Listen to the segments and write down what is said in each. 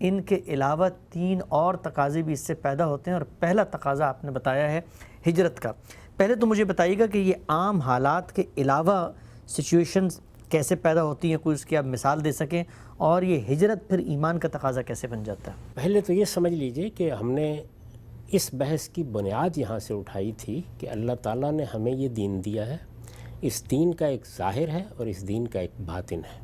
ان کے علاوہ 3 اور تقاضے بھی اس سے پیدا ہوتے ہیں، اور پہلا تقاضا آپ نے بتایا ہے ہجرت کا۔ پہلے تو مجھے بتائیے گا کہ یہ عام حالات کے علاوہ سچویشنز کیسے پیدا ہوتی ہیں، کوئی اس کی آپ مثال دے سکیں، اور یہ ہجرت پھر ایمان کا تقاضا کیسے بن جاتا ہے؟ پہلے تو یہ سمجھ لیجئے کہ ہم نے اس بحث کی بنیاد یہاں سے اٹھائی تھی کہ اللہ تعالیٰ نے ہمیں یہ دین دیا ہے، اس دین کا ایک ظاہر ہے اور اس دین کا ایک باطن ہے۔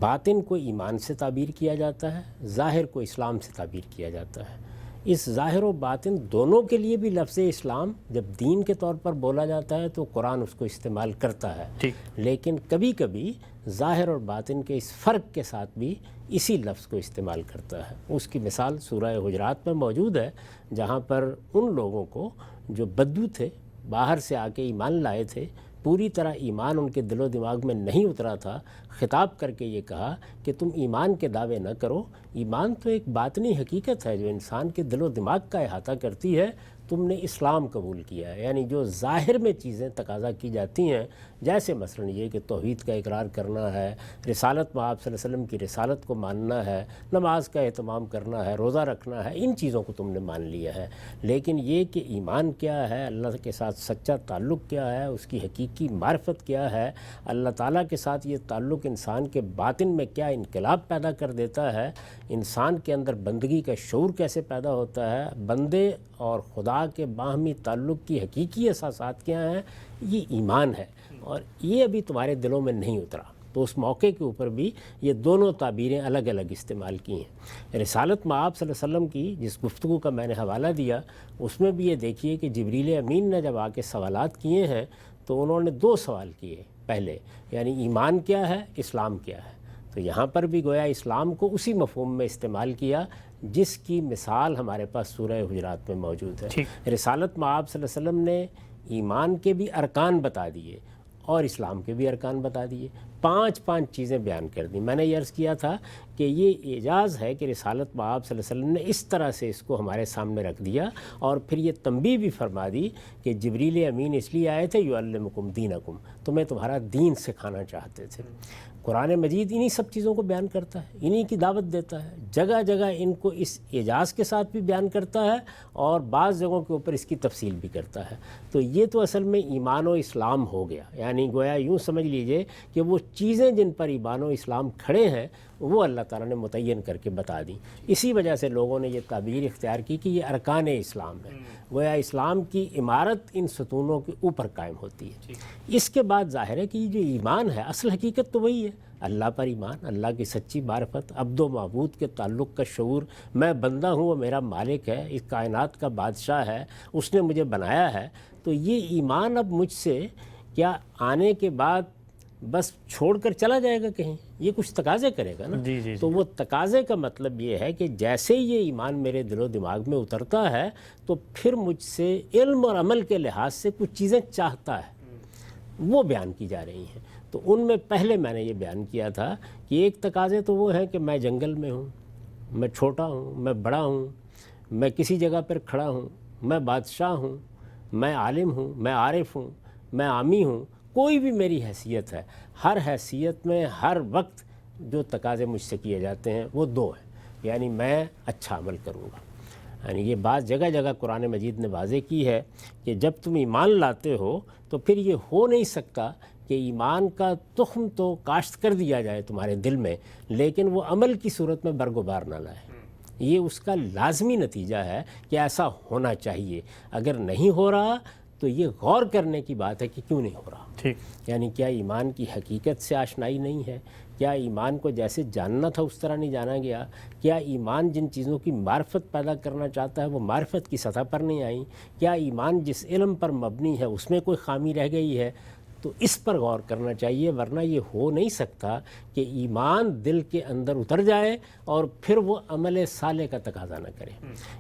باطن کو ایمان سے تعبیر کیا جاتا ہے، ظاہر کو اسلام سے تعبیر کیا جاتا ہے۔ اس ظاہر و باطن دونوں کے لیے بھی لفظ اسلام جب دین کے طور پر بولا جاتا ہے تو قرآن اس کو استعمال کرتا ہے، لیکن کبھی کبھی ظاہر اور باطن کے اس فرق کے ساتھ بھی اسی لفظ کو استعمال کرتا ہے۔ اس کی مثال سورہ حجرات میں موجود ہے، جہاں پر ان لوگوں کو جو بدو تھے، باہر سے آ کے ایمان لائے تھے، پوری طرح ایمان ان کے دل و دماغ میں نہیں اترا تھا، خطاب کر کے یہ کہا کہ تم ایمان کے دعوے نہ کرو، ایمان تو ایک باطنی حقیقت ہے جو انسان کے دل و دماغ کا احاطہ کرتی ہے، تم نے اسلام قبول کیا ہے۔ یعنی جو ظاہر میں چیزیں تقاضا کی جاتی ہیں، جیسے مثلا یہ کہ توحید کا اقرار کرنا ہے، رسالت میں آپ صلی اللہ علیہ وسلم کی رسالت کو ماننا ہے، نماز کا اہتمام کرنا ہے، روزہ رکھنا ہے، ان چیزوں کو تم نے مان لیا ہے، لیکن یہ کہ ایمان کیا ہے، اللہ کے ساتھ سچا تعلق کیا ہے، اس کی حقیقی معرفت کیا ہے، اللہ تعالیٰ کے ساتھ یہ تعلق انسان کے باطن میں کیا انقلاب پیدا کر دیتا ہے، انسان کے اندر بندگی کا شعور کیسے پیدا ہوتا ہے، بندے اور خدا کے باہمی تعلق کی حقیقی اساسات کیا ہیں، یہ ایمان ہے، اور یہ ابھی تمہارے دلوں میں نہیں اترا۔ تو اس موقع کے اوپر بھی یہ دونوں تعبیریں الگ الگ استعمال کی ہیں۔ رسالت میں آپ صلی اللہ علیہ وسلم کی جس گفتگو کا میں نے حوالہ دیا، اس میں بھی یہ دیکھیے کہ جبریل امین نے جب آ کے سوالات کیے ہیں تو انہوں نے 2 سوال کیے پہلے، یعنی ایمان کیا ہے، اسلام کیا ہے۔ تو یہاں پر بھی گویا اسلام کو اسی مفہوم میں استعمال کیا جس کی مثال ہمارے پاس سورہ حجرات میں موجود ہے۔ رسالت میں آپ صلی اللہ علیہ وسلم نے ایمان کے بھی ارکان بتا دیے اور اسلام کے بھی ارکان بتا دیے، 5 چیزیں بیان کر دیں۔ میں نے یہ عرض کیا تھا کہ یہ اعجاز ہے کہ رسالت میں آپ صلی اللہ علیہ وسلم نے اس طرح سے اس کو ہمارے سامنے رکھ دیا، اور پھر یہ تنبیہ بھی فرما دی کہ جبریل امین اس لیے آئے تھے یعلمکم دینکم، تمہیں تمہارا دین سکھانا چاہتے تھے۔ قرآن مجید انہی سب چیزوں کو بیان کرتا ہے، انہی کی دعوت دیتا ہے، جگہ جگہ ان کو اس اعجاز کے ساتھ بھی بیان کرتا ہے اور بعض جگہوں کے اوپر اس کی تفصیل بھی کرتا ہے۔ تو یہ تو اصل میں ایمان و اسلام ہو گیا، یعنی گویا یوں سمجھ لیجئے کہ وہ چیزیں جن پر ایمان و اسلام کھڑے ہیں وہ اللہ تعالیٰ نے متعین کر کے بتا دیں۔ اسی وجہ سے لوگوں نے یہ تعبیر اختیار کی کہ یہ ارکان اسلام ہے، گویا اسلام کی عمارت ان ستونوں کے اوپر قائم ہوتی ہے۔ اس کے بعد ظاہر ہے کہ یہ جو ایمان ہے اصل حقیقت تو وہی ہے، اللہ پر ایمان، اللہ کی سچی معرفت، عبد و معبود کے تعلق کا شعور، میں بندہ ہوں وہ میرا مالک ہے، اس کائنات کا بادشاہ ہے، اس نے مجھے بنایا ہے۔ تو یہ ایمان اب مجھ سے کیا آنے کے بعد بس چھوڑ کر چلا جائے گا کہیں، یہ کچھ تقاضے کرے گا نا۔ تو وہ تقاضے کا مطلب یہ ہے کہ جیسے یہ ایمان میرے دل و دماغ میں اترتا ہے تو پھر مجھ سے علم اور عمل کے لحاظ سے کچھ چیزیں چاہتا ہے، وہ بیان کی جا رہی ہیں۔ تو ان میں پہلے میں نے یہ بیان کیا تھا کہ ایک تقاضے تو وہ ہیں کہ میں جنگل میں ہوں، میں چھوٹا ہوں، میں بڑا ہوں، میں کسی جگہ پر کھڑا ہوں، میں بادشاہ ہوں، میں عالم ہوں، میں عارف ہوں، میں عامی ہوں، کوئی بھی میری حیثیت ہے، ہر حیثیت میں ہر وقت جو تقاضے مجھ سے کیے جاتے ہیں وہ 2 ہیں، یعنی میں اچھا عمل کروں گا۔ یعنی یہ بات جگہ جگہ قرآن مجید نے واضح کی ہے کہ جب تم ایمان لاتے ہو تو پھر یہ ہو نہیں سکتا کہ ایمان کا تخم تو کاشت کر دیا جائے تمہارے دل میں، لیکن وہ عمل کی صورت میں برگ و بار نہ لائے۔ یہ اس کا لازمی نتیجہ ہے کہ ایسا ہونا چاہیے، اگر نہیں ہو رہا تو یہ غور کرنے کی بات ہے کہ کیوں نہیں ہو رہا۔ یعنی کیا ایمان کی حقیقت سے آشنائی نہیں ہے؟ کیا ایمان کو جیسے جاننا تھا اس طرح نہیں جانا گیا؟ کیا ایمان جن چیزوں کی معرفت پیدا کرنا چاہتا ہے وہ معرفت کی سطح پر نہیں آئی؟ کیا ایمان جس علم پر مبنی ہے اس میں کوئی خامی رہ گئی ہے؟ تو اس پر غور کرنا چاہیے، ورنہ یہ ہو نہیں سکتا کہ ایمان دل کے اندر اتر جائے اور پھر وہ عمل صالح کا تقاضا نہ کرے۔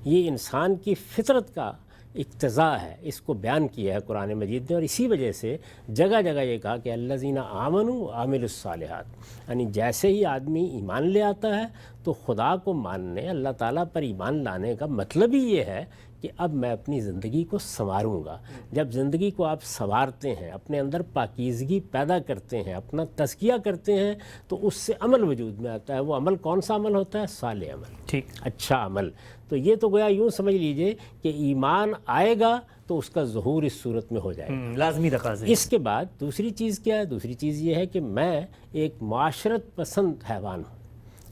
یہ انسان کی فطرت کا اقتضاء ہے، اس کو بیان کیا ہے قرآن مجید نے، اور اسی وجہ سے جگہ جگہ یہ کہا کہ الذین آمنوا وعملوا الصالحات، یعنی جیسے ہی آدمی ایمان لے آتا ہے تو خدا کو ماننے، اللہ تعالیٰ پر ایمان لانے کا مطلب ہی یہ ہے کہ اب میں اپنی زندگی کو سنواروں گا۔ جب زندگی کو آپ سنوارتے ہیں، اپنے اندر پاکیزگی پیدا کرتے ہیں، اپنا تزکیہ کرتے ہیں، تو اس سے عمل وجود میں آتا ہے۔ وہ عمل کون سا عمل ہوتا ہے؟ صالح عمل، ٹھیک، اچھا عمل۔ تو یہ تو گویا یوں سمجھ لیجئے کہ ایمان آئے گا تو اس کا ظہور اس صورت میں ہو جائے گا، لازمی تقاضے۔ اس کے بعد دوسری چیز کیا ہے؟ دوسری چیز یہ ہے کہ میں ایک معاشرت پسند حیوان ہوں،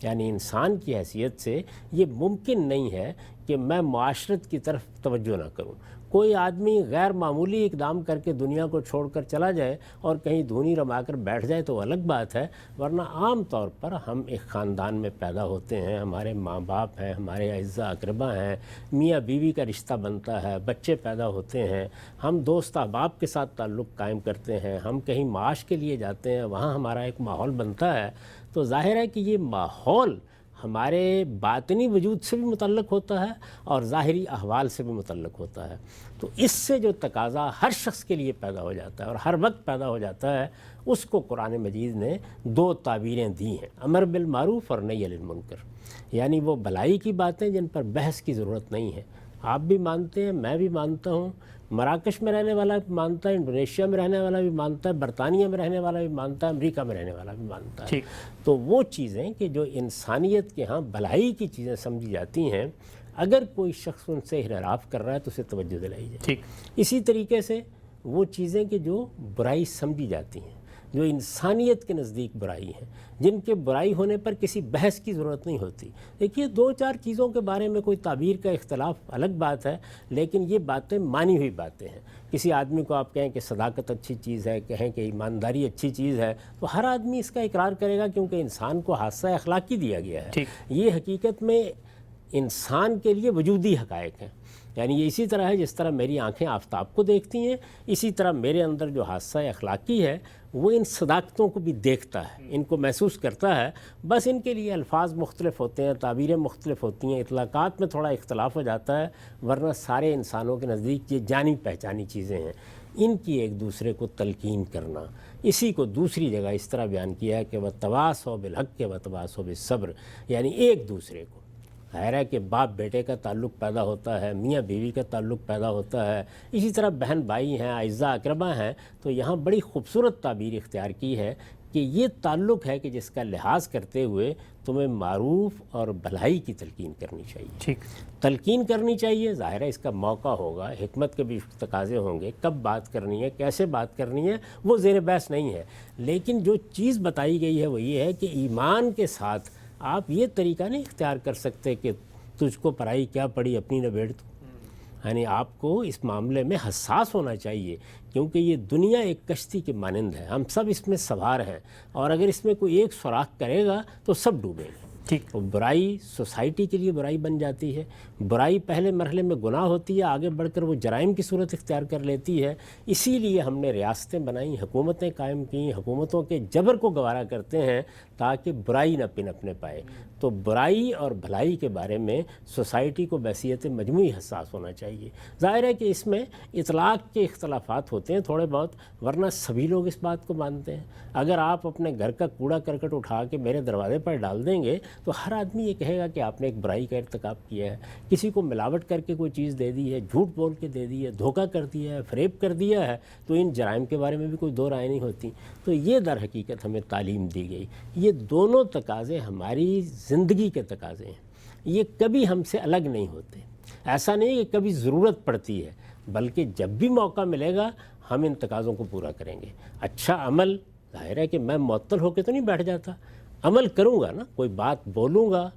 یعنی انسان کی حیثیت سے یہ ممکن نہیں ہے کہ میں معاشرت کی طرف توجہ نہ کروں۔ کوئی آدمی غیر معمولی اقدام کر کے دنیا کو چھوڑ کر چلا جائے اور کہیں دھونی رما کر بیٹھ جائے تو الگ بات ہے، ورنہ عام طور پر ہم ایک خاندان میں پیدا ہوتے ہیں، ہمارے ماں باپ ہیں، ہمارے اعزا اقربا ہیں، میاں بیوی کا رشتہ بنتا ہے، بچے پیدا ہوتے ہیں، ہم دوست احباب کے ساتھ تعلق قائم کرتے ہیں، ہم کہیں معاش کے لیے جاتے ہیں، وہاں ہمارا ایک ماحول بنتا ہے۔ تو ظاہر ہے کہ یہ ماحول ہمارے باطنی وجود سے بھی متعلق ہوتا ہے اور ظاہری احوال سے بھی متعلق ہوتا ہے۔ تو اس سے جو تقاضا ہر شخص کے لیے پیدا ہو جاتا ہے اور ہر وقت پیدا ہو جاتا ہے، اس کو قرآن مجید نے دو تعبیریں دی ہیں، امر بالمعروف اور نہی عن المنکر، یعنی وہ بھلائی کی باتیں جن پر بحث کی ضرورت نہیں ہے۔ آپ بھی مانتے ہیں، میں بھی مانتا ہوں، مراکش میں رہنے والا بھی مانتا ہے، انڈونیشیا میں رہنے والا بھی مانتا ہے، برطانیہ میں رہنے والا بھی مانتا ہے، امریکہ میں رہنے والا بھی مانتا ہے۔ تو وہ چیزیں کہ جو انسانیت کے ہاں بھلائی کی چیزیں سمجھی جاتی ہیں، اگر کوئی شخص ان سے انحراف کر رہا ہے تو اسے توجہ دلائی جائے۔ اسی طریقے سے وہ چیزیں کہ جو برائی سمجھی جاتی ہیں، جو انسانیت کے نزدیک برائی ہیں، جن کے برائی ہونے پر کسی بحث کی ضرورت نہیں ہوتی۔ دیکھیے، دو چار چیزوں کے بارے میں کوئی تعبیر کا اختلاف الگ بات ہے، لیکن یہ باتیں مانی ہوئی باتیں ہیں۔ کسی آدمی کو آپ کہیں کہ صداقت اچھی چیز ہے، کہیں کہ ایمانداری اچھی چیز ہے، تو ہر آدمی اس کا اقرار کرے گا، کیونکہ انسان کو حادثہ اخلاقی دیا گیا ہے۔ یہ حقیقت میں انسان کے لیے وجودی حقائق ہیں۔ یعنی یہ اسی طرح ہے جس طرح میری آنکھیں آفتاب کو دیکھتی ہیں، اسی طرح میرے اندر جو حادثہ اخلاقی ہے وہ ان صداقتوں کو بھی دیکھتا ہے، ان کو محسوس کرتا ہے۔ بس ان کے لیے الفاظ مختلف ہوتے ہیں، تعبیریں مختلف ہوتی ہیں، اطلاقات میں تھوڑا اختلاف ہو جاتا ہے، ورنہ سارے انسانوں کے نزدیک یہ جانی پہچانی چیزیں ہیں۔ ان کی ایک دوسرے کو تلقین کرنا، اسی کو دوسری جگہ اس طرح بیان کیا ہے کہ وَتَوَاصَوْا بِالْحَقِّ وَتَوَاصَوْا بِالصَّبْرِ، یعنی ایک دوسرے کو، ظاہر ہے کہ باپ بیٹے کا تعلق پیدا ہوتا ہے، میاں بیوی کا تعلق پیدا ہوتا ہے، اسی طرح بہن بھائی ہیں، اعزا اقربا ہیں۔ تو یہاں بڑی خوبصورت تعبیر اختیار کی ہے کہ یہ تعلق ہے کہ جس کا لحاظ کرتے ہوئے تمہیں معروف اور بھلائی کی تلقین کرنی چاہیے۔ تلقین کرنی چاہیے، ظاہر ہے اس کا موقع ہوگا، حکمت کے بھی تقاضے ہوں گے، کب بات کرنی ہے، کیسے بات کرنی ہے، وہ زیر بحث نہیں ہے۔ لیکن جو چیز بتائی گئی ہے وہ یہ ہے کہ ایمان کے ساتھ آپ یہ طریقہ نہیں اختیار کر سکتے کہ تجھ کو پرائی کیا پڑی اپنی نبیڑ تو، یعنی آپ کو اس معاملے میں حساس ہونا چاہیے، کیونکہ یہ دنیا ایک کشتی کے مانند ہے، ہم سب اس میں سوار ہیں، اور اگر اس میں کوئی ایک سوراخ کرے گا تو سب ڈوبیں گے۔ وہ برائی سوسائٹی کے لیے برائی بن جاتی ہے، برائی پہلے مرحلے میں گناہ ہوتی ہے، آگے بڑھ کر وہ جرائم کی صورت اختیار کر لیتی ہے۔ اسی لیے ہم نے ریاستیں بنائیں، حکومتیں قائم کیں، حکومتوں کے جبر کو گوارا کرتے ہیں تاکہ برائی نہ پنپنے پائے۔ تو برائی اور بھلائی کے بارے میں سوسائٹی کو بحیثیت مجموعی حساس ہونا چاہیے۔ ظاہر ہے کہ اس میں اطلاق کے اختلافات ہوتے ہیں تھوڑے بہت، ورنہ سبھی لوگ اس بات کو مانتے ہیں۔ اگر آپ اپنے گھر کا کوڑا کرکٹ اٹھا کے میرے دروازے پر ڈال دیں گے تو ہر آدمی یہ کہے گا کہ آپ نے ایک برائی کا ارتکاب کیا ہے، کسی کو ملاوٹ کر کے کوئی چیز دے دی ہے، جھوٹ بول کے دے دی ہے، دھوکہ کر دیا ہے، فریب کر دیا ہے، تو ان جرائم کے بارے میں بھی کوئی دو رائے نہیں ہوتی۔ تو یہ در حقیقت ہمیں تعلیم دی گئی۔ یہ دونوں تقاضے ہماری زندگی کے تقاضے ہیں، یہ کبھی ہم سے الگ نہیں ہوتے۔ ایسا نہیں کہ کبھی ضرورت پڑتی ہے، بلکہ جب بھی موقع ملے گا ہم ان تقاضوں کو پورا کریں گے۔ اچھا عمل، ظاہر ہے کہ میں معطل ہو کے تو نہیں بیٹھ جاتا، عمل کروں گا نا، کوئی بات بولوں گا،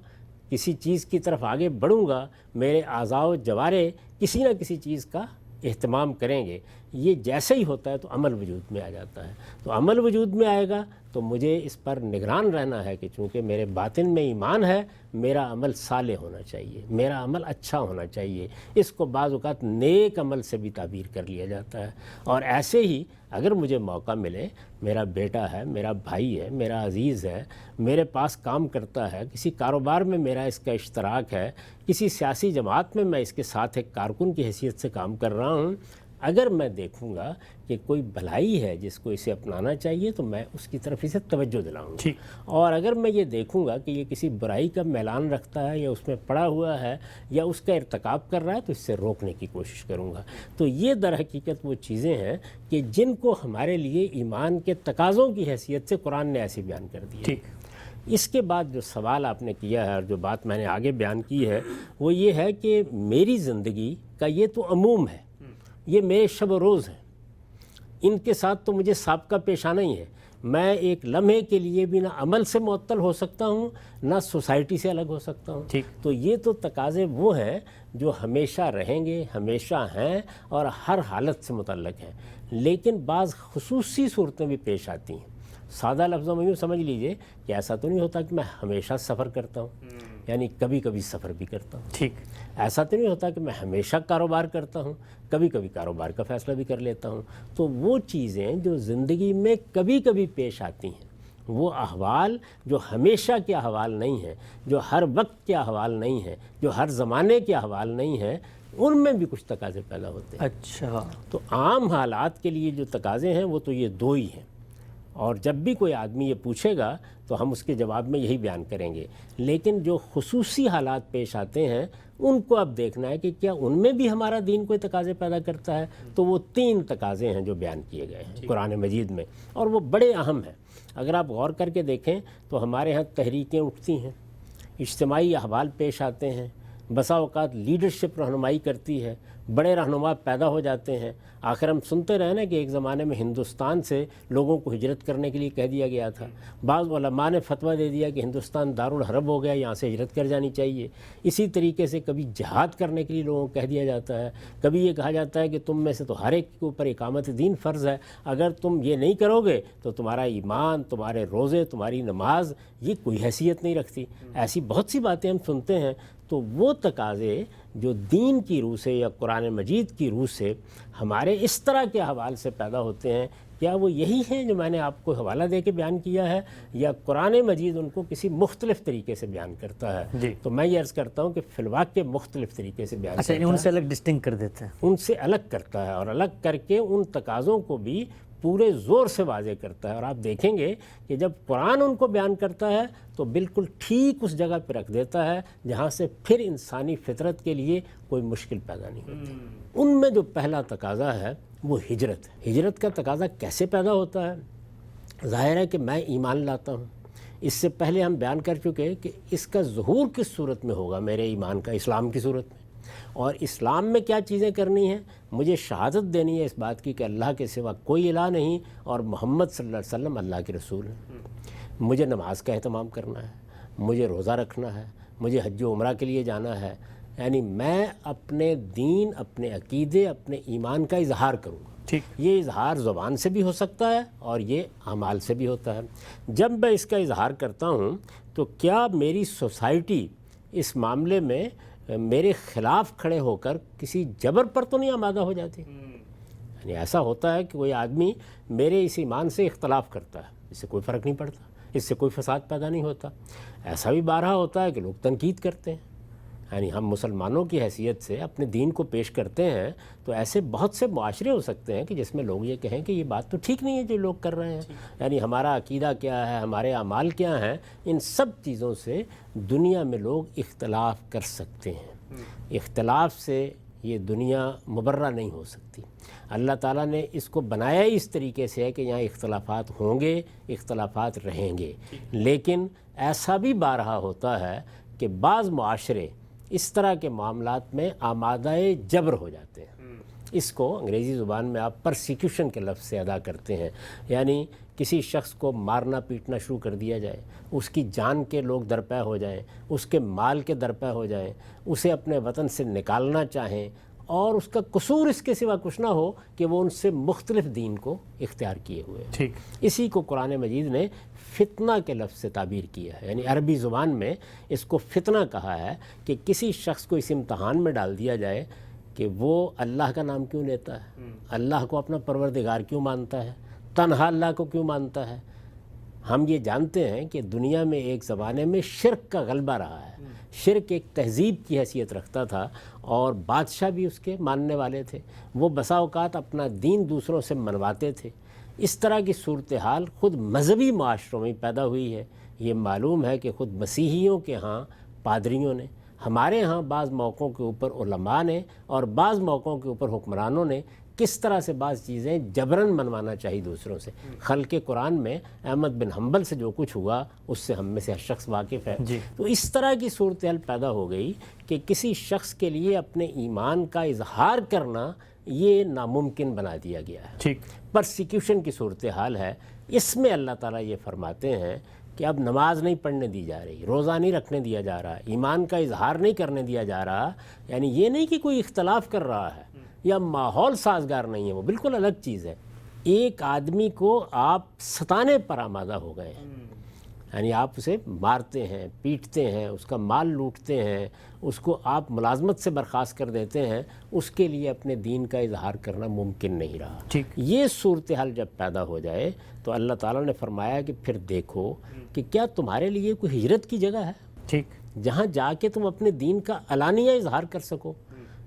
کسی چیز کی طرف آگے بڑھوں گا، میرے اعضاء و جوارے کسی نہ کسی چیز کا اہتمام کریں گے۔ یہ جیسے ہی ہوتا ہے تو عمل وجود میں آ جاتا ہے۔ تو عمل وجود میں آئے گا تو مجھے اس پر نگران رہنا ہے کہ چونکہ میرے باطن میں ایمان ہے، میرا عمل صالح ہونا چاہیے، میرا عمل اچھا ہونا چاہیے۔ اس کو بعض اوقات نیک عمل سے بھی تعبیر کر لیا جاتا ہے۔ اور ایسے ہی اگر مجھے موقع ملے، میرا بیٹا ہے، میرا بھائی ہے، میرا عزیز ہے، میرے پاس کام کرتا ہے، کسی کاروبار میں میرا اس کا اشتراک ہے، کسی سیاسی جماعت میں اس کے ساتھ ایک کارکن کی حیثیت سے کام کر رہا ہوں، اگر میں دیکھوں گا کہ کوئی بھلائی ہے جس کو اسے اپنانا چاہیے تو میں اس کی طرف اسے توجہ دلاؤں گا، اور اگر میں یہ دیکھوں گا کہ یہ کسی برائی کا میلان رکھتا ہے یا اس میں پڑا ہوا ہے یا اس کا ارتکاب کر رہا ہے تو اس سے روکنے کی کوشش کروں گا۔ تو یہ در حقیقت وہ چیزیں ہیں کہ جن کو ہمارے لیے ایمان کے تقاضوں کی حیثیت سے قرآن نے ایسے بیان کر دیا۔ اس کے بعد جو سوال آپ نے کیا ہے اور جو بات میں نے آگے بیان کی ہے وہ یہ ہے کہ میری زندگی کا یہ تو عموم ہے، یہ میرے شب و روز ہیں، ان کے ساتھ تو مجھے سابقہ پیش آنا ہی ہے۔ میں ایک لمحے کے لیے بھی نہ عمل سے معطل ہو سکتا ہوں، نہ سوسائٹی سے الگ ہو سکتا ہوں۔ تو یہ تو تقاضے وہ ہیں جو ہمیشہ رہیں گے، ہمیشہ ہیں اور ہر حالت سے متعلق ہیں، لیکن بعض خصوصی صورتیں بھی پیش آتی ہیں۔ سادہ لفظوں میں یوں سمجھ لیجئے کہ ایسا تو نہیں ہوتا کہ میں ہمیشہ سفر کرتا ہوں، یعنی کبھی کبھی سفر بھی کرتا ہوں۔ ایسا تو نہیں ہوتا کہ میں ہمیشہ کاروبار کرتا ہوں، کبھی کبھی کاروبار کا فیصلہ بھی کر لیتا ہوں۔ تو وہ چیزیں جو زندگی میں کبھی کبھی پیش آتی ہیں، وہ احوال جو ہمیشہ کے احوال نہیں ہیں، جو ہر وقت کے احوال نہیں ہیں، جو ہر زمانے کے احوال نہیں ہیں، ان میں بھی کچھ تقاضے پیدا ہوتے ہیں۔ اچھا، تو عام حالات کے لیے جو تقاضے ہیں وہ تو یہ دو ہی ہیں، اور جب بھی کوئی آدمی یہ پوچھے گا تو ہم اس کے جواب میں یہی بیان کریں گے۔ لیکن جو خصوصی حالات پیش آتے ہیں ان کو اب دیکھنا ہے کہ کیا ان میں بھی ہمارا دین کوئی تقاضے پیدا کرتا ہے۔ تو وہ 3 تقاضے ہیں جو بیان کیے گئے ہیں قرآن مجید میں، اور وہ بڑے اہم ہیں۔ اگر آپ غور کر کے دیکھیں تو ہمارے ہاں تحریکیں اٹھتی ہیں، اجتماعی احوال پیش آتے ہیں، بسا اوقات لیڈرشپ رہنمائی کرتی ہے، بڑے رہنما پیدا ہو جاتے ہیں۔ آخر ہم سنتے رہے نا کہ ایک زمانے میں ہندوستان سے لوگوں کو ہجرت کرنے کے لیے کہہ دیا گیا تھا، بعض علماء نے فتویٰ دے دیا کہ ہندوستان دارالحرب ہو گیا، یہاں سے ہجرت کر جانی چاہیے۔ اسی طریقے سے کبھی جہاد کرنے کے لیے لوگوں کو کہہ دیا جاتا ہے، کبھی یہ کہا جاتا ہے کہ تم میں سے تو ہر ایک کے اوپر اقامت دین فرض ہے، اگر تم یہ نہیں کرو گے تو تمہارا ایمان، تمہارے روزے، تمہاری نماز یہ کوئی حیثیت نہیں رکھتی۔ ایسی بہت سی باتیں ہم سنتے ہیں۔ تو وہ تقاضے جو دین کی روح سے یا قرآن مجید کی روح سے ہمارے اس طرح کے حوال سے پیدا ہوتے ہیں، کیا وہ یہی ہیں جو میں نے آپ کو حوالہ دے کے بیان کیا ہے، یا قرآن مجید ان کو کسی مختلف طریقے سے بیان کرتا ہے؟ تو میں یہ عرض کرتا ہوں کہ فی الواقع مختلف طریقے سے بیان کرتا ہے، ان سے الگ ڈسٹنگ کر دیتے ہیں، ان سے الگ کرتا ہے، اور الگ کر کے ان تقاضوں کو بھی پورے زور سے واضح کرتا ہے۔ اور آپ دیکھیں گے کہ جب قرآن ان کو بیان کرتا ہے تو بالکل ٹھیک اس جگہ پہ رکھ دیتا ہے جہاں سے پھر انسانی فطرت کے لیے کوئی مشکل پیدا نہیں ہوتی۔ ان میں جو پہلا تقاضا ہے وہ ہجرت ہے۔ ہجرت کا تقاضا کیسے پیدا ہوتا ہے؟ ظاہر ہے کہ میں ایمان لاتا ہوں، اس سے پہلے ہم بیان کر چکے کہ اس کا ظہور کس صورت میں ہوگا، میرے ایمان کا اسلام کی صورت میں، اور اسلام میں کیا چیزیں کرنی ہیں؟ مجھے شہادت دینی ہے اس بات کی کہ اللہ کے سوا کوئی الہ نہیں اور محمد صلی اللہ علیہ وسلم اللہ کے رسول ہیں۔ مجھے نماز کا اہتمام کرنا ہے، مجھے روزہ رکھنا ہے، مجھے حج و عمرہ کے لیے جانا ہے، یعنی میں اپنے دین، اپنے عقیدے، اپنے ایمان کا اظہار کروں گا۔ یہ اظہار زبان سے بھی ہو سکتا ہے اور یہ اعمال سے بھی ہوتا ہے۔ جب میں اس کا اظہار کرتا ہوں تو کیا میری سوسائٹی اس معاملے میں میرے خلاف کھڑے ہو کر کسی جبر پر تو نہیں آمادہ ہو جاتی؟ یعنی ایسا ہوتا ہے کہ کوئی آدمی میرے اس ایمان سے اختلاف کرتا ہے، اس سے کوئی فرق نہیں پڑتا، اس سے کوئی فساد پیدا نہیں ہوتا۔ ایسا بھی بارہا ہوتا ہے کہ لوگ تنقید کرتے ہیں، یعنی ہم مسلمانوں کی حیثیت سے اپنے دین کو پیش کرتے ہیں تو ایسے بہت سے معاشرے ہو سکتے ہیں کہ جس میں لوگ یہ کہیں کہ یہ بات تو ٹھیک نہیں ہے جو لوگ کر رہے ہیں، یعنی ہمارا عقیدہ کیا ہے، ہمارے اعمال کیا ہیں، ان سب چیزوں سے دنیا میں لوگ اختلاف کر سکتے ہیں۔ اختلاف سے یہ دنیا مبرہ نہیں ہو سکتی۔ اللہ تعالیٰ نے اس کو بنایا ہی اس طریقے سے ہے کہ یہاں اختلافات ہوں گے، اختلافات رہیں گے، لیکن ایسا بھی بارہا ہوتا ہے کہ بعض معاشرے اس طرح کے معاملات میں آمادہ جبر ہو جاتے ہیں۔ اس کو انگریزی زبان میں آپ پرسیکیوشن کے لفظ سے ادا کرتے ہیں، یعنی کسی شخص کو مارنا پیٹنا شروع کر دیا جائے، اس کی جان کے لوگ درپے ہو جائیں، اس کے مال کے درپے ہو جائیں، اسے اپنے وطن سے نکالنا چاہیں، اور اس کا قصور اس کے سوا کچھ نہ ہو کہ وہ ان سے مختلف دین کو اختیار کیے ہوئے. ٹھیک. اسی کو قرآن مجید نے فتنہ کے لفظ سے تعبیر کیا ہے. یعنی عربی زبان میں اس کو فتنہ کہا ہے کہ کسی شخص کو اس امتحان میں ڈال دیا جائے کہ وہ اللہ کا نام کیوں لیتا ہے, اللہ کو اپنا پروردگار کیوں مانتا ہے, تنہا اللہ کو کیوں مانتا ہے. ہم یہ جانتے ہیں کہ دنیا میں ایک زمانے میں شرک کا غلبہ رہا ہے. شرک ایک تہذیب کی حیثیت رکھتا تھا اور بادشاہ بھی اس کے ماننے والے تھے. وہ بسا اوقات اپنا دین دوسروں سے منواتے تھے. اس طرح کی صورتحال خود مذہبی معاشروں میں پیدا ہوئی ہے. یہ معلوم ہے کہ خود مسیحیوں کے ہاں پادریوں نے, ہمارے ہاں بعض موقعوں کے اوپر علماء نے اور بعض موقعوں کے اوپر حکمرانوں نے کس طرح سے بعض چیزیں جبراً منوانا چاہیے دوسروں سے. خلق قرآن میں احمد بن حنبل سے جو کچھ ہوا اس سے ہم میں سے ہر شخص واقف ہے. تو اس طرح کی صورتحال پیدا ہو گئی کہ کسی شخص کے لیے اپنے ایمان کا اظہار کرنا یہ ناممکن بنا دیا گیا ہے. ٹھیک. پرسیکیوشن کی صورتحال ہے. اس میں اللہ تعالیٰ یہ فرماتے ہیں کہ اب نماز نہیں پڑھنے دی جا رہی, روزہ نہیں رکھنے دیا جا رہا, ایمان کا اظہار نہیں کرنے دیا جا رہا. یعنی یہ نہیں کہ کوئی اختلاف کر رہا ہے یا ماحول سازگار نہیں ہے, وہ بالکل الگ چیز ہے. ایک آدمی کو آپ ستانے پر آمادہ ہو گئے ہیں. یعنی آپ اسے مارتے ہیں, پیٹتے ہیں, اس کا مال لوٹتے ہیں, اس کو آپ ملازمت سے برخاست کر دیتے ہیں. اس کے لیے اپنے دین کا اظہار کرنا ممکن نہیں رہا. یہ صورتحال جب پیدا ہو جائے تو اللہ تعالیٰ نے فرمایا کہ پھر دیکھو کہ کیا تمہارے لیے کوئی ہجرت کی جگہ ہے, ٹھیک, جہاں جا کے تم اپنے دین کا علانیہ اظہار کر سکو.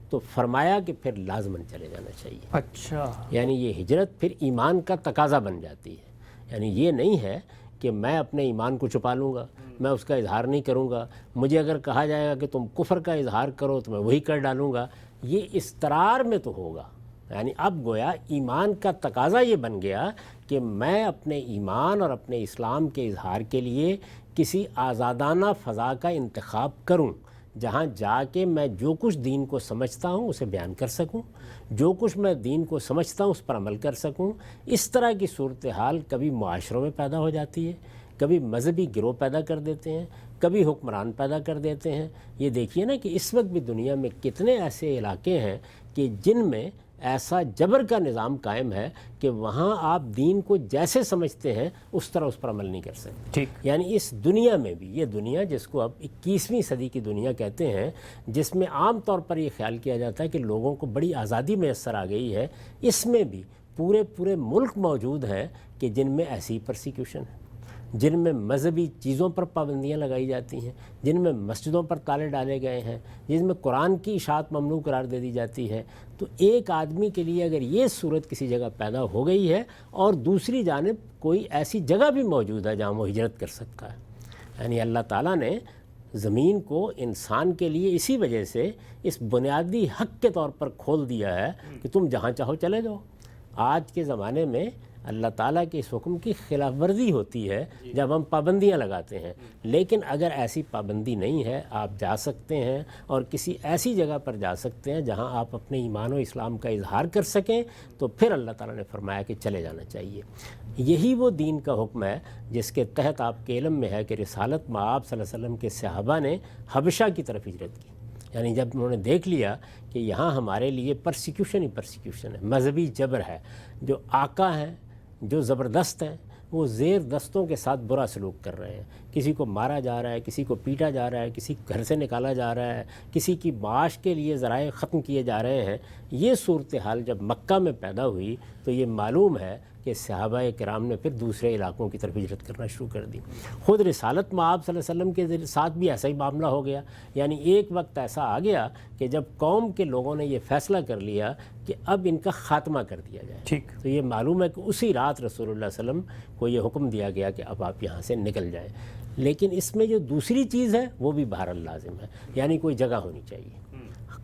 تو فرمایا کہ پھر لازماً چلے جانا چاہیے. اچھا. یعنی یہ ہجرت پھر ایمان کا تقاضا بن جاتی ہے. یعنی یہ نہیں ہے کہ میں اپنے ایمان کو چھپا لوں گا, میں اس کا اظہار نہیں کروں گا. مجھے اگر کہا جائے گا کہ تم کفر کا اظہار کرو تو میں وہی کر ڈالوں گا. یہ اضطرار میں تو ہوگا. یعنی اب گویا ایمان کا تقاضا یہ بن گیا کہ میں اپنے ایمان اور اپنے اسلام کے اظہار کے لیے کسی آزادانہ فضا کا انتخاب کروں, جہاں جا کے میں جو کچھ دین کو سمجھتا ہوں اسے بیان کر سکوں, جو کچھ میں دین کو سمجھتا ہوں اس پر عمل کر سکوں. اس طرح کی صورتحال کبھی معاشروں میں پیدا ہو جاتی ہے, کبھی مذہبی گروہ پیدا کر دیتے ہیں, کبھی حکمران پیدا کر دیتے ہیں. یہ دیکھیے نا کہ اس وقت بھی دنیا میں کتنے ایسے علاقے ہیں کہ جن میں ایسا جبر کا نظام قائم ہے کہ وہاں آپ دین کو جیسے سمجھتے ہیں اس طرح اس پر عمل نہیں کر سکتے. ٹھیک. یعنی اس دنیا میں بھی, یہ دنیا جس کو اب 21ویں صدی کی دنیا کہتے ہیں, جس میں عام طور پر یہ خیال کیا جاتا ہے کہ لوگوں کو بڑی آزادی میسر آ گئی ہے, اس میں بھی پورے ملک موجود ہیں کہ جن میں ایسی پرسیکیوشن ہے, جن میں مذہبی چیزوں پر پابندیاں لگائی جاتی ہیں, جن میں مسجدوں پر تالے ڈالے گئے ہیں, جن میں قرآن کی اشاعت ممنوع قرار دے دی جاتی ہے. تو ایک آدمی کے لیے اگر یہ صورت کسی جگہ پیدا ہو گئی ہے اور دوسری جانب کوئی ایسی جگہ بھی موجود ہے جہاں وہ ہجرت کر سکتا ہے. یعنی اللہ تعالیٰ نے زمین کو انسان کے لیے اسی وجہ سے اس بنیادی حق کے طور پر کھول دیا ہے کہ تم جہاں چاہو چلے جاؤ. آج کے زمانے میں اللہ تعالیٰ کے اس حکم کی خلاف ورزی ہوتی ہے جب ہم پابندیاں لگاتے ہیں. لیکن اگر ایسی پابندی نہیں ہے, آپ جا سکتے ہیں اور کسی ایسی جگہ پر جا سکتے ہیں جہاں آپ اپنے ایمان و اسلام کا اظہار کر سکیں, تو پھر اللہ تعالیٰ نے فرمایا کہ چلے جانا چاہیے. یہی وہ دین کا حکم ہے جس کے تحت آپ کے علم میں ہے کہ رسالت مآب صلی اللہ علیہ وسلم کے صحابہ نے حبشہ کی طرف ہجرت کی. یعنی جب انہوں نے دیکھ لیا کہ یہاں ہمارے لیے پرسیکیوشن ہی پرسیکیوشن ہے, مذہبی جبر ہے, جو آقا ہیں, جو زبردست ہیں, وہ زیر دستوں کے ساتھ برا سلوک کر رہے ہیں. کسی کو مارا جا رہا ہے, کسی کو پیٹا جا رہا ہے, کسی گھر سے نکالا جا رہا ہے, کسی کی معاش کے لیے ذرائع ختم کیے جا رہے ہیں. یہ صورتحال جب مکہ میں پیدا ہوئی تو یہ معلوم ہے کہ صحابہ کرام نے پھر دوسرے علاقوں کی طرف ہجرت کرنا شروع کر دی. خود رسالت مآب صلی اللہ علیہ وسلم کے ساتھ بھی ایسا ہی معاملہ ہو گیا. یعنی ایک وقت ایسا آ گیا کہ جب قوم کے لوگوں نے یہ فیصلہ کر لیا کہ اب ان کا خاتمہ کر دیا جائے. ٹھیک. تو یہ معلوم ہے کہ اسی رات رسول اللہ صلی اللہ علیہ وسلم کو یہ حکم دیا گیا کہ اب آپ یہاں سے نکل جائیں. لیکن اس میں جو دوسری چیز ہے وہ بھی بہرحال لازم ہے. یعنی کوئی جگہ ہونی چاہیے,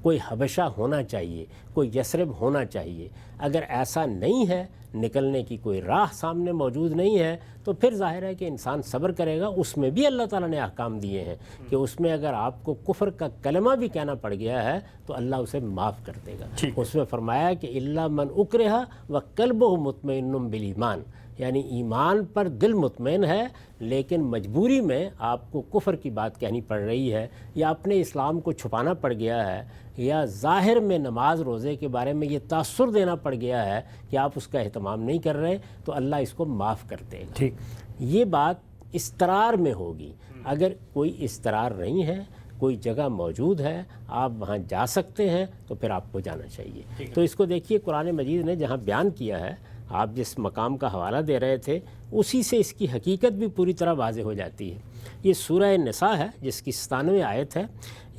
کوئی حبشہ ہونا چاہیے, کوئی یثرب ہونا چاہیے. اگر ایسا نہیں ہے, نکلنے کی کوئی راہ سامنے موجود نہیں ہے, تو پھر ظاہر ہے کہ انسان صبر کرے گا. اس میں بھی اللہ تعالیٰ نے احکام دیے ہیں کہ اس میں اگر آپ کو کفر کا کلمہ بھی کہنا پڑ گیا ہے تو اللہ اسے معاف کر دے گا. اس میں فرمایا کہ الا من اکرہ وقلبہ مطمئن بالایمان, یعنی ایمان پر دل مطمئن ہے لیکن مجبوری میں آپ کو کفر کی بات کہنی پڑ رہی ہے، یا اپنے اسلام کو چھپانا پڑ گیا ہے، یا ظاہر میں نماز روزے کے بارے میں یہ تاثر دینا پڑ گیا ہے کہ آپ اس کا اہتمام نہیں کر رہے، تو اللہ اس کو معاف کر دے گا۔ ٹھیک، یہ بات استقرار میں ہوگی۔ اگر کوئی استقرار نہیں ہے، کوئی جگہ موجود ہے، آپ وہاں جا سکتے ہیں، تو پھر آپ کو جانا چاہیے۔ تو اس کو دیکھیے قرآن مجید نے جہاں بیان کیا ہے، آپ جس مقام کا حوالہ دے رہے تھے اسی سے اس کی حقیقت بھی پوری طرح واضح ہو جاتی ہے۔ یہ سورہ نساء ہے جس کی 97 آیت ہے،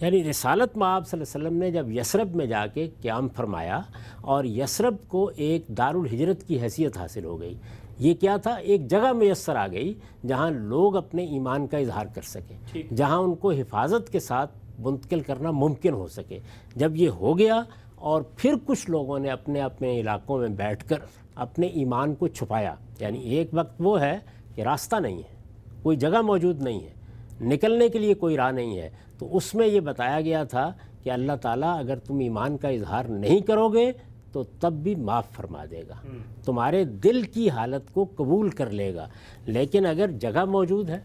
یعنی رسالت مآب صلی اللہ علیہ وسلم نے جب یثرب میں جا کے قیام فرمایا اور یثرب کو ایک دارالہجرت کی حیثیت حاصل ہو گئی۔ یہ کیا تھا؟ ایک جگہ میسر آ گئی جہاں لوگ اپنے ایمان کا اظہار کر سکیں، جہاں ان کو حفاظت کے ساتھ منتقل کرنا ممکن ہو سکے۔ جب یہ ہو گیا اور پھر کچھ لوگوں نے اپنے اپنے علاقوں میں بیٹھ کر اپنے ایمان کو چھپایا، یعنی ایک وقت وہ ہے کہ راستہ نہیں ہے، کوئی جگہ موجود نہیں ہے، نکلنے کے لیے کوئی راہ نہیں ہے، تو اس میں یہ بتایا گیا تھا کہ اللہ تعالیٰ اگر تم ایمان کا اظہار نہیں کرو گے تو تب بھی معاف فرما دے گا، تمہارے دل کی حالت کو قبول کر لے گا، لیکن اگر جگہ موجود ہے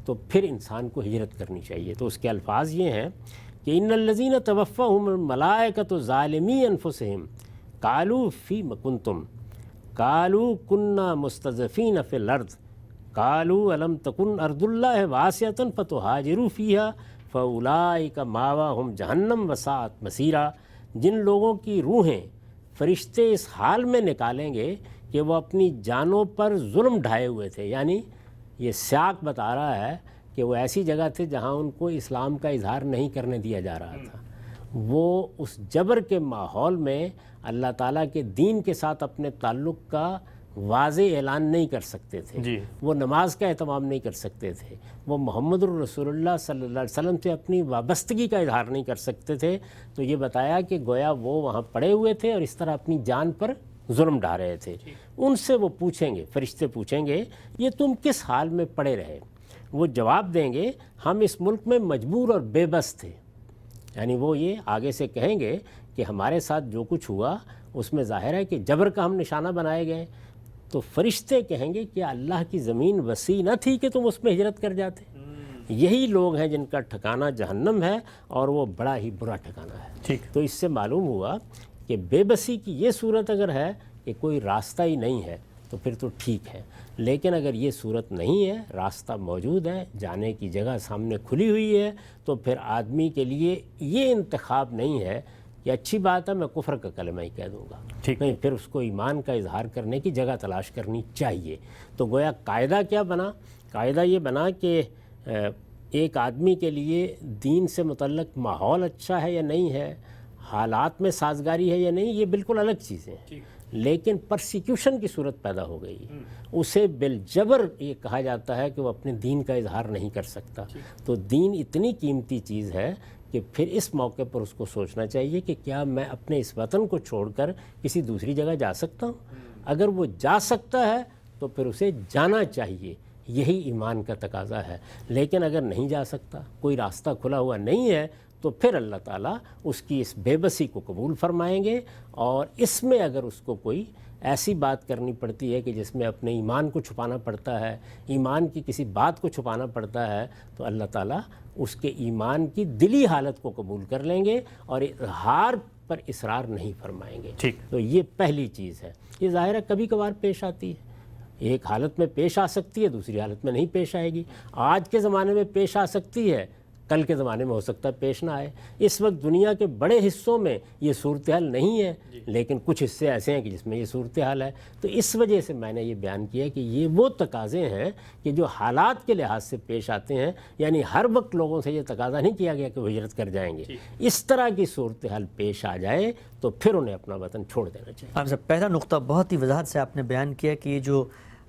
تو پھر انسان کو ہجرت کرنی چاہیے۔ تو اس کے الفاظ یہ ہیں کہ ان الذین توفاہم الملائکۃ ظالمی انفسہم قالوا فیم کنتم قالوا کنا مستضعفین فی الارض قالوا الم تکن ارض اللہ واسعۃ فتہاجروا فیہا فاولئک مأواہم جہنم وساءت مصیرا۔ جن لوگوں کی روحیں فرشتے اس حال میں نکالیں گے کہ وہ اپنی جانوں پر ظلم ڈھائے ہوئے تھے، یعنی یہ سیاق بتا رہا ہے کہ وہ ایسی جگہ تھے جہاں ان کو اسلام کا اظہار نہیں کرنے دیا جا رہا تھا، وہ اس جبر کے ماحول میں اللہ تعالیٰ کے دین کے ساتھ اپنے تعلق کا واضح اعلان نہیں کر سکتے تھے، وہ نماز کا اہتمام نہیں کر سکتے تھے، وہ محمد الرسول اللہ صلی اللہ علیہ وسلم سے اپنی وابستگی کا اظہار نہیں کر سکتے تھے۔ تو یہ بتایا کہ گویا وہ وہاں پڑے ہوئے تھے اور اس طرح اپنی جان پر ظلم ڈھا رہے تھے۔ ان سے وہ پوچھیں گے، فرشتے پوچھیں گے یہ تم کس حال میں پڑے رہے؟ وہ جواب دیں گے ہم اس ملک میں مجبور اور بے بس تھے، یعنی وہ یہ آگے سے کہیں گے کہ ہمارے ساتھ جو کچھ ہوا اس میں ظاہر ہے کہ جبر کا ہم نشانہ بنائے گئے۔ تو فرشتے کہیں گے کہ اللہ کی زمین وسیع نہ تھی کہ تم اس میں ہجرت کر جاتے؟ یہی لوگ ہیں جن کا ٹھکانہ جہنم ہے اور وہ بڑا ہی برا ٹھکانہ ہے۔ تو اس سے معلوم ہوا کہ بے بسی کی یہ صورت اگر ہے کہ کوئی راستہ ہی نہیں ہے تو پھر تو ٹھیک ہے، لیکن اگر یہ صورت نہیں ہے، راستہ موجود ہے، جانے کی جگہ سامنے کھلی ہوئی ہے، تو پھر آدمی کے لیے یہ انتخاب نہیں ہے کہ اچھی بات ہے میں کفر کا کلمہ ہی کہہ دوں گا، نہیں، پھر اس کو ایمان کا اظہار کرنے کی جگہ تلاش کرنی چاہیے۔ تو گویا قاعدہ کیا بنا؟ قاعدہ یہ بنا کہ ایک آدمی کے لیے دین سے متعلق ماحول اچھا ہے یا نہیں ہے، حالات میں سازگاری ہے یا نہیں، یہ بالکل الگ چیزیں ہیں، لیکن پرسیکیوشن کی صورت پیدا ہو گئی، اسے بالجبر یہ کہا جاتا ہے کہ وہ اپنے دین کا اظہار نہیں کر سکتا۔ تو دین اتنی قیمتی چیز ہے کہ پھر اس موقع پر اس کو سوچنا چاہیے کہ کیا میں اپنے اس وطن کو چھوڑ کر کسی دوسری جگہ جا سکتا ہوں؟ اگر وہ جا سکتا ہے تو پھر اسے جانا چاہیے، یہی ایمان کا تقاضا ہے۔ لیکن اگر نہیں جا سکتا، کوئی راستہ کھلا ہوا نہیں ہے، تو پھر اللہ تعالیٰ اس کی اس بے بسی کو قبول فرمائیں گے، اور اس میں اگر اس کو کوئی ایسی بات کرنی پڑتی ہے کہ جس میں اپنے ایمان کو چھپانا پڑتا ہے، ایمان کی کسی بات کو چھپانا پڑتا ہے، تو اللہ تعالیٰ اس کے ایمان کی دلی حالت کو قبول کر لیں گے اور اظہار پر اصرار نہیں فرمائیں گے۔ تو یہ پہلی چیز ہے۔ یہ ظاہر ہے کبھی کبھار پیش آتی ہے، ایک حالت میں پیش آ سکتی ہے، دوسری حالت میں نہیں پیش آئے گی۔ آج کے زمانے میں پیش آ سکتی ہے، کل کے زمانے میں ہو سکتا ہے پیش نہ آئے۔ اس وقت دنیا کے بڑے حصوں میں یہ صورتحال نہیں ہے، لیکن کچھ حصے ایسے ہیں کہ جس میں یہ صورتحال ہے۔ تو اس وجہ سے میں نے یہ بیان کیا کہ یہ وہ تقاضے ہیں کہ جو حالات کے لحاظ سے پیش آتے ہیں، یعنی ہر وقت لوگوں سے یہ تقاضا نہیں کیا گیا کہ وہ ہجرت کر جائیں گے۔ اس طرح کی صورتحال پیش آ جائے تو پھر انہیں اپنا وطن چھوڑ دینا چاہیے۔ آپ صاحب پہلا نقطہ بہت ہی وضاحت سے آپ نے بیان کیا کہ یہ جو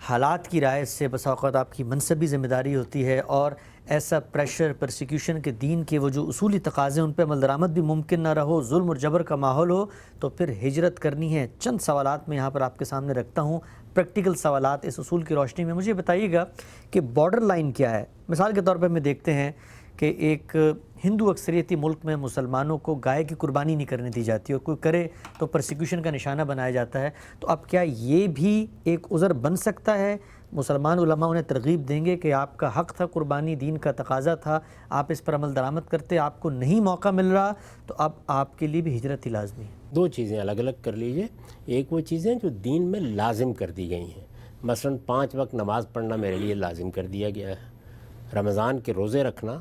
حالات کی رعایت سے بسا اوقات آپ کی منصبی ذمہ داری ہوتی ہے، اور ایسا پریشر، پرسیکیوشن کے دین کے وہ جو اصولی تقاضے ان پہ عمل درآمد بھی ممکن نہ رہو، ظلم اور جبر کا ماحول ہو، تو پھر ہجرت کرنی ہے۔ چند سوالات میں یہاں پر آپ کے سامنے رکھتا ہوں، پریکٹیکل سوالات اس اصول کی روشنی میں۔ مجھے بتائیے گا کہ بارڈر لائن کیا ہے؟ مثال کے طور پہ ہمیں دیکھتے ہیں کہ ایک ہندو اکثریتی ملک میں مسلمانوں کو گائے کی قربانی نہیں کرنے دی جاتی اور کوئی کرے تو پرسیکیوشن کا نشانہ بنایا جاتا ہے، تو اب کیا یہ بھی ایک عذر بن سکتا ہے؟ مسلمان علماء انہیں ترغیب دیں گے کہ آپ کا حق تھا قربانی، دین کا تقاضا تھا، آپ اس پر عمل درآمد کرتے، آپ کو نہیں موقع مل رہا تو اب آپ کے لیے بھی ہجرت ہی لازمی ہے؟ دو چیزیں الگ الگ کر لیجئے. ایک وہ چیزیں جو دین میں لازم کر دی گئی ہیں، مثلا 5 وقت نماز پڑھنا میرے لیے لازم کر دیا گیا ہے، رمضان کے روزے رکھنا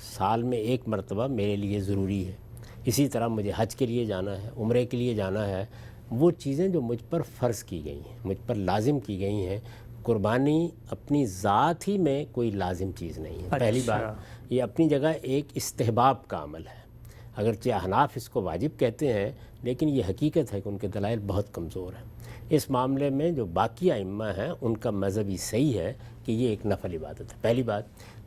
سال میں 1 مرتبہ میرے لیے ضروری ہے، اسی طرح مجھے حج کے لیے جانا ہے، عمرے کے لیے جانا ہے. وہ چیزیں جو مجھ پر فرض کی گئی ہیں، مجھ پر لازم کی گئی ہیں. قربانی اپنی ذات ہی میں کوئی لازم چیز نہیں ہے. پہلی بات، یہ اپنی جگہ ایک استحباب کا عمل ہے، اگرچہ احناف اس کو واجب کہتے ہیں، لیکن یہ حقیقت ہے کہ ان کے دلائل بہت کمزور ہیں. اس معاملے میں جو باقی ائمہ ہیں ان کا مذہبی صحیح ہے کہ یہ ایک نفل عبادت ہے، پہلی بات.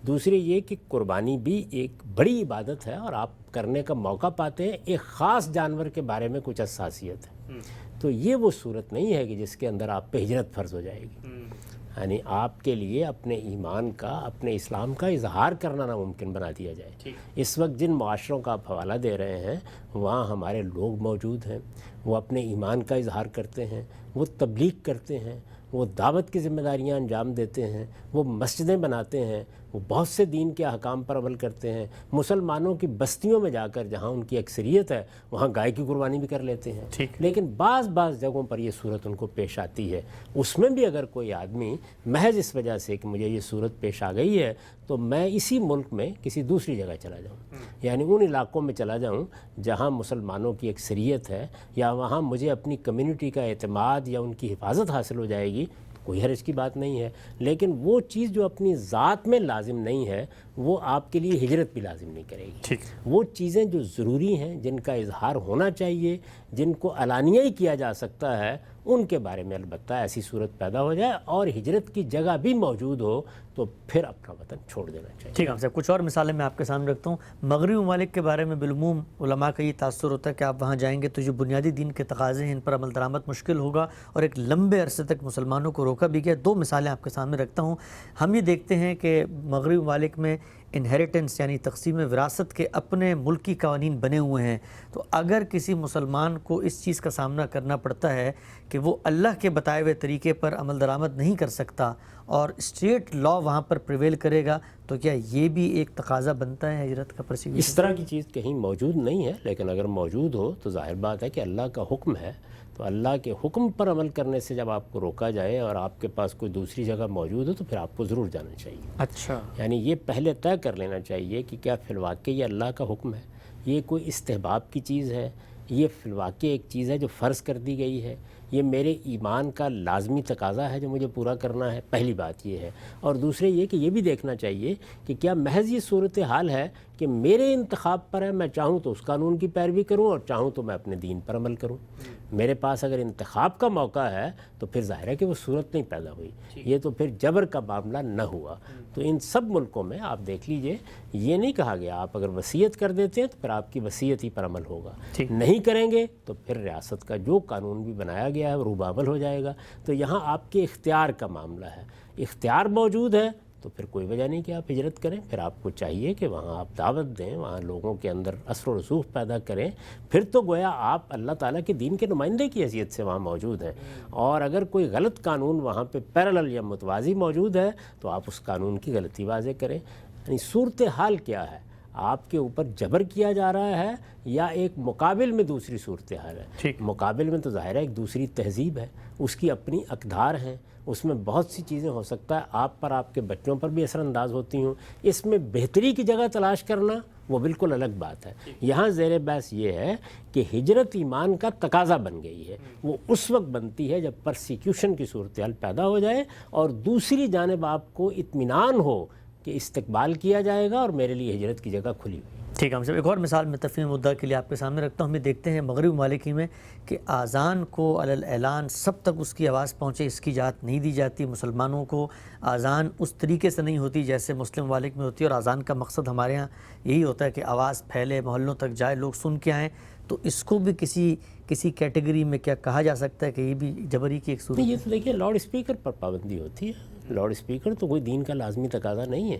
دوسری یہ کہ قربانی بھی ایک بڑی عبادت ہے اور آپ کرنے کا موقع پاتے ہیں. ایک خاص جانور کے بارے میں کچھ حساسیت ہے، تو یہ وہ صورت نہیں ہے کہ جس کے اندر آپ پہ ہجرت فرض ہو جائے گی. یعنی آپ کے لیے اپنے ایمان کا، اپنے اسلام کا اظہار کرنا ناممکن بنا دیا جائے. اس وقت جن معاشروں کا آپ حوالہ دے رہے ہیں وہاں ہمارے لوگ موجود ہیں، وہ اپنے ایمان کا اظہار کرتے ہیں، وہ تبلیغ کرتے ہیں، وہ دعوت کی ذمہ داریاں انجام دیتے ہیں، وہ مسجدیں بناتے ہیں، وہ بہت سے دین کے احکام پر عمل کرتے ہیں. مسلمانوں کی بستیوں میں جا کر جہاں ان کی اکثریت ہے وہاں گائے کی قربانی بھی کر لیتے ہیں. لیکن بعض جگہوں پر یہ صورت ان کو پیش آتی ہے. اس میں بھی اگر کوئی آدمی محض اس وجہ سے کہ مجھے یہ صورت پیش آ گئی ہے تو میں اسی ملک میں کسی دوسری جگہ چلا جاؤں، یعنی ان علاقوں میں چلا جاؤں جہاں مسلمانوں کی اکثریت ہے، یا وہاں مجھے اپنی کمیونٹی کا اعتماد یا ان کی حفاظت حاصل ہو جائے گی، کوئی حرج کی بات نہیں ہے. لیکن وہ چیز جو اپنی ذات میں لازم نہیں ہے وہ آپ کے لیے ہجرت بھی لازم نہیں کرے گی. وہ چیزیں جو ضروری ہیں، جن کا اظہار ہونا چاہیے، جن کو علانیہ ہی کیا جا سکتا ہے، ان کے بارے میں البتہ ایسی صورت پیدا ہو جائے اور ہجرت کی جگہ بھی موجود ہو تو پھر اپنا وطن چھوڑ دینا چاہیے. ٹھیک ہے صاحب، کچھ اور مثالیں میں آپ کے سامنے رکھتا ہوں. مغربی ممالک کے بارے میں بالعموم علماء کا یہ تاثر ہوتا ہے کہ آپ وہاں جائیں گے تو جو بنیادی دین کے تقاضے ہیں ان پر عمل درآمد مشکل ہوگا اور ایک لمبے عرصے تک مسلمانوں کو روکا بھی گیا. 2 مثالیں آپ کے سامنے رکھتا ہوں. ہم یہ دیکھتے ہیں کہ مغربی ممالک میں انہیریٹنس یعنی تقسیم وراثت کے اپنے ملکی قوانین بنے ہوئے ہیں، تو اگر کسی مسلمان کو اس چیز کا سامنا کرنا پڑتا ہے کہ وہ اللہ کے بتائے ہوئے طریقے پر عمل درآمد نہیں کر سکتا اور اسٹیٹ لا وہاں پر پریویل کرے گا، تو کیا یہ بھی ایک تقاضا بنتا ہے ہجرت کا پرسیکیوشن؟ اس طرح کی چیز کہیں موجود نہیں ہے، لیکن اگر موجود ہو تو ظاہر بات ہے کہ اللہ کا حکم ہے، تو اللہ کے حکم پر عمل کرنے سے جب آپ کو روکا جائے اور آپ کے پاس کوئی دوسری جگہ موجود ہو تو پھر آپ کو ضرور جانا چاہیے. اچھا، یعنی یہ پہلے طے کر لینا چاہیے کہ کیا فی الواقع یہ اللہ کا حکم ہے، یہ کوئی استحباب کی چیز ہے، یہ فی الواقع ایک چیز ہے جو فرض کر دی گئی ہے، یہ میرے ایمان کا لازمی تقاضا ہے جو مجھے پورا کرنا ہے. پہلی بات یہ ہے. اور دوسرے یہ کہ یہ بھی دیکھنا چاہیے کہ کیا محض یہ صورتحال ہے کہ میرے انتخاب پر ہے، میں چاہوں تو اس قانون کی پیروی کروں اور چاہوں تو میں اپنے دین پر عمل کروں. میرے پاس اگر انتخاب کا موقع ہے تو پھر ظاہر ہے کہ وہ صورت نہیں پیدا ہوئی، یہ تو پھر جبر کا معاملہ نہ ہوا. تو ان سب ملکوں میں آپ دیکھ لیجئے یہ نہیں کہا گیا آپ اگر وصیت کر دیتے ہیں تو پھر آپ کی وصیت ہی پر عمل ہوگا، نہیں کریں گے تو پھر ریاست کا جو قانون بھی بنایا گیا ہے وہ روبابل ہو جائے گا. تو یہاں آپ کے اختیار کا معاملہ ہے، اختیار موجود ہے تو پھر کوئی وجہ نہیں کہ آپ ہجرت کریں. پھر آپ کو چاہیے کہ وہاں آپ دعوت دیں، وہاں لوگوں کے اندر اثر و رسوخ پیدا کریں. پھر تو گویا آپ اللہ تعالیٰ کے دین کے نمائندے کی حیثیت سے وہاں موجود ہیں، اور اگر کوئی غلط قانون وہاں پہ پیرالل یا متوازی موجود ہے تو آپ اس قانون کی غلطی واضح کریں. یعنی صورتحال کیا ہے، آپ کے اوپر جبر کیا جا رہا ہے یا ایک مقابل میں دوسری صورتحال ہے؟ مقابل میں تو ظاہر ہے ایک دوسری تہذیب ہے، اس کی اپنی اقدار ہیں، اس میں بہت سی چیزیں ہو سکتا ہے آپ پر، آپ کے بچوں پر بھی اثر انداز ہوتی ہوں. اس میں بہتری کی جگہ تلاش کرنا وہ بالکل الگ بات ہے. یہاں زیر بحث یہ ہے کہ ہجرت ایمان کا تقاضا بن گئی ہے. وہ اس وقت بنتی ہے جب پرسیکیوشن کی صورتحال پیدا ہو جائے اور دوسری جانب آپ کو اطمینان ہو کہ استقبال کیا جائے گا اور میرے لیے ہجرت کی جگہ کھلی ہوئی. ٹھیک ہے. ہم صاحب ایک اور مثال میں تفہیم مدعا کے لیے آپ کے سامنے رکھتا ہوں. ہم یہ دیکھتے ہیں مغربی ممالک میں کہ آذان کو علی الاعلان سب تک اس کی آواز پہنچے اس کی اجازت نہیں دی جاتی. مسلمانوں کو آذان اس طریقے سے نہیں ہوتی جیسے مسلم ممالک میں ہوتی ہے، اور آذان کا مقصد ہمارے ہاں یہی ہوتا ہے کہ آواز پھیلے، محلوں تک جائے، لوگ سن کے آئیں. تو اس کو بھی کسی کیٹیگری میں کیا کہا جا سکتا ہے کہ یہ بھی جبری کی ایک صورت ہے؟ یہ تو دیکھیے لاؤڈ اسپیکر پر پابندی ہوتی ہے لاؤڈ اسپیکر تو کوئی دین کا لازمی تقاضا نہیں ہے.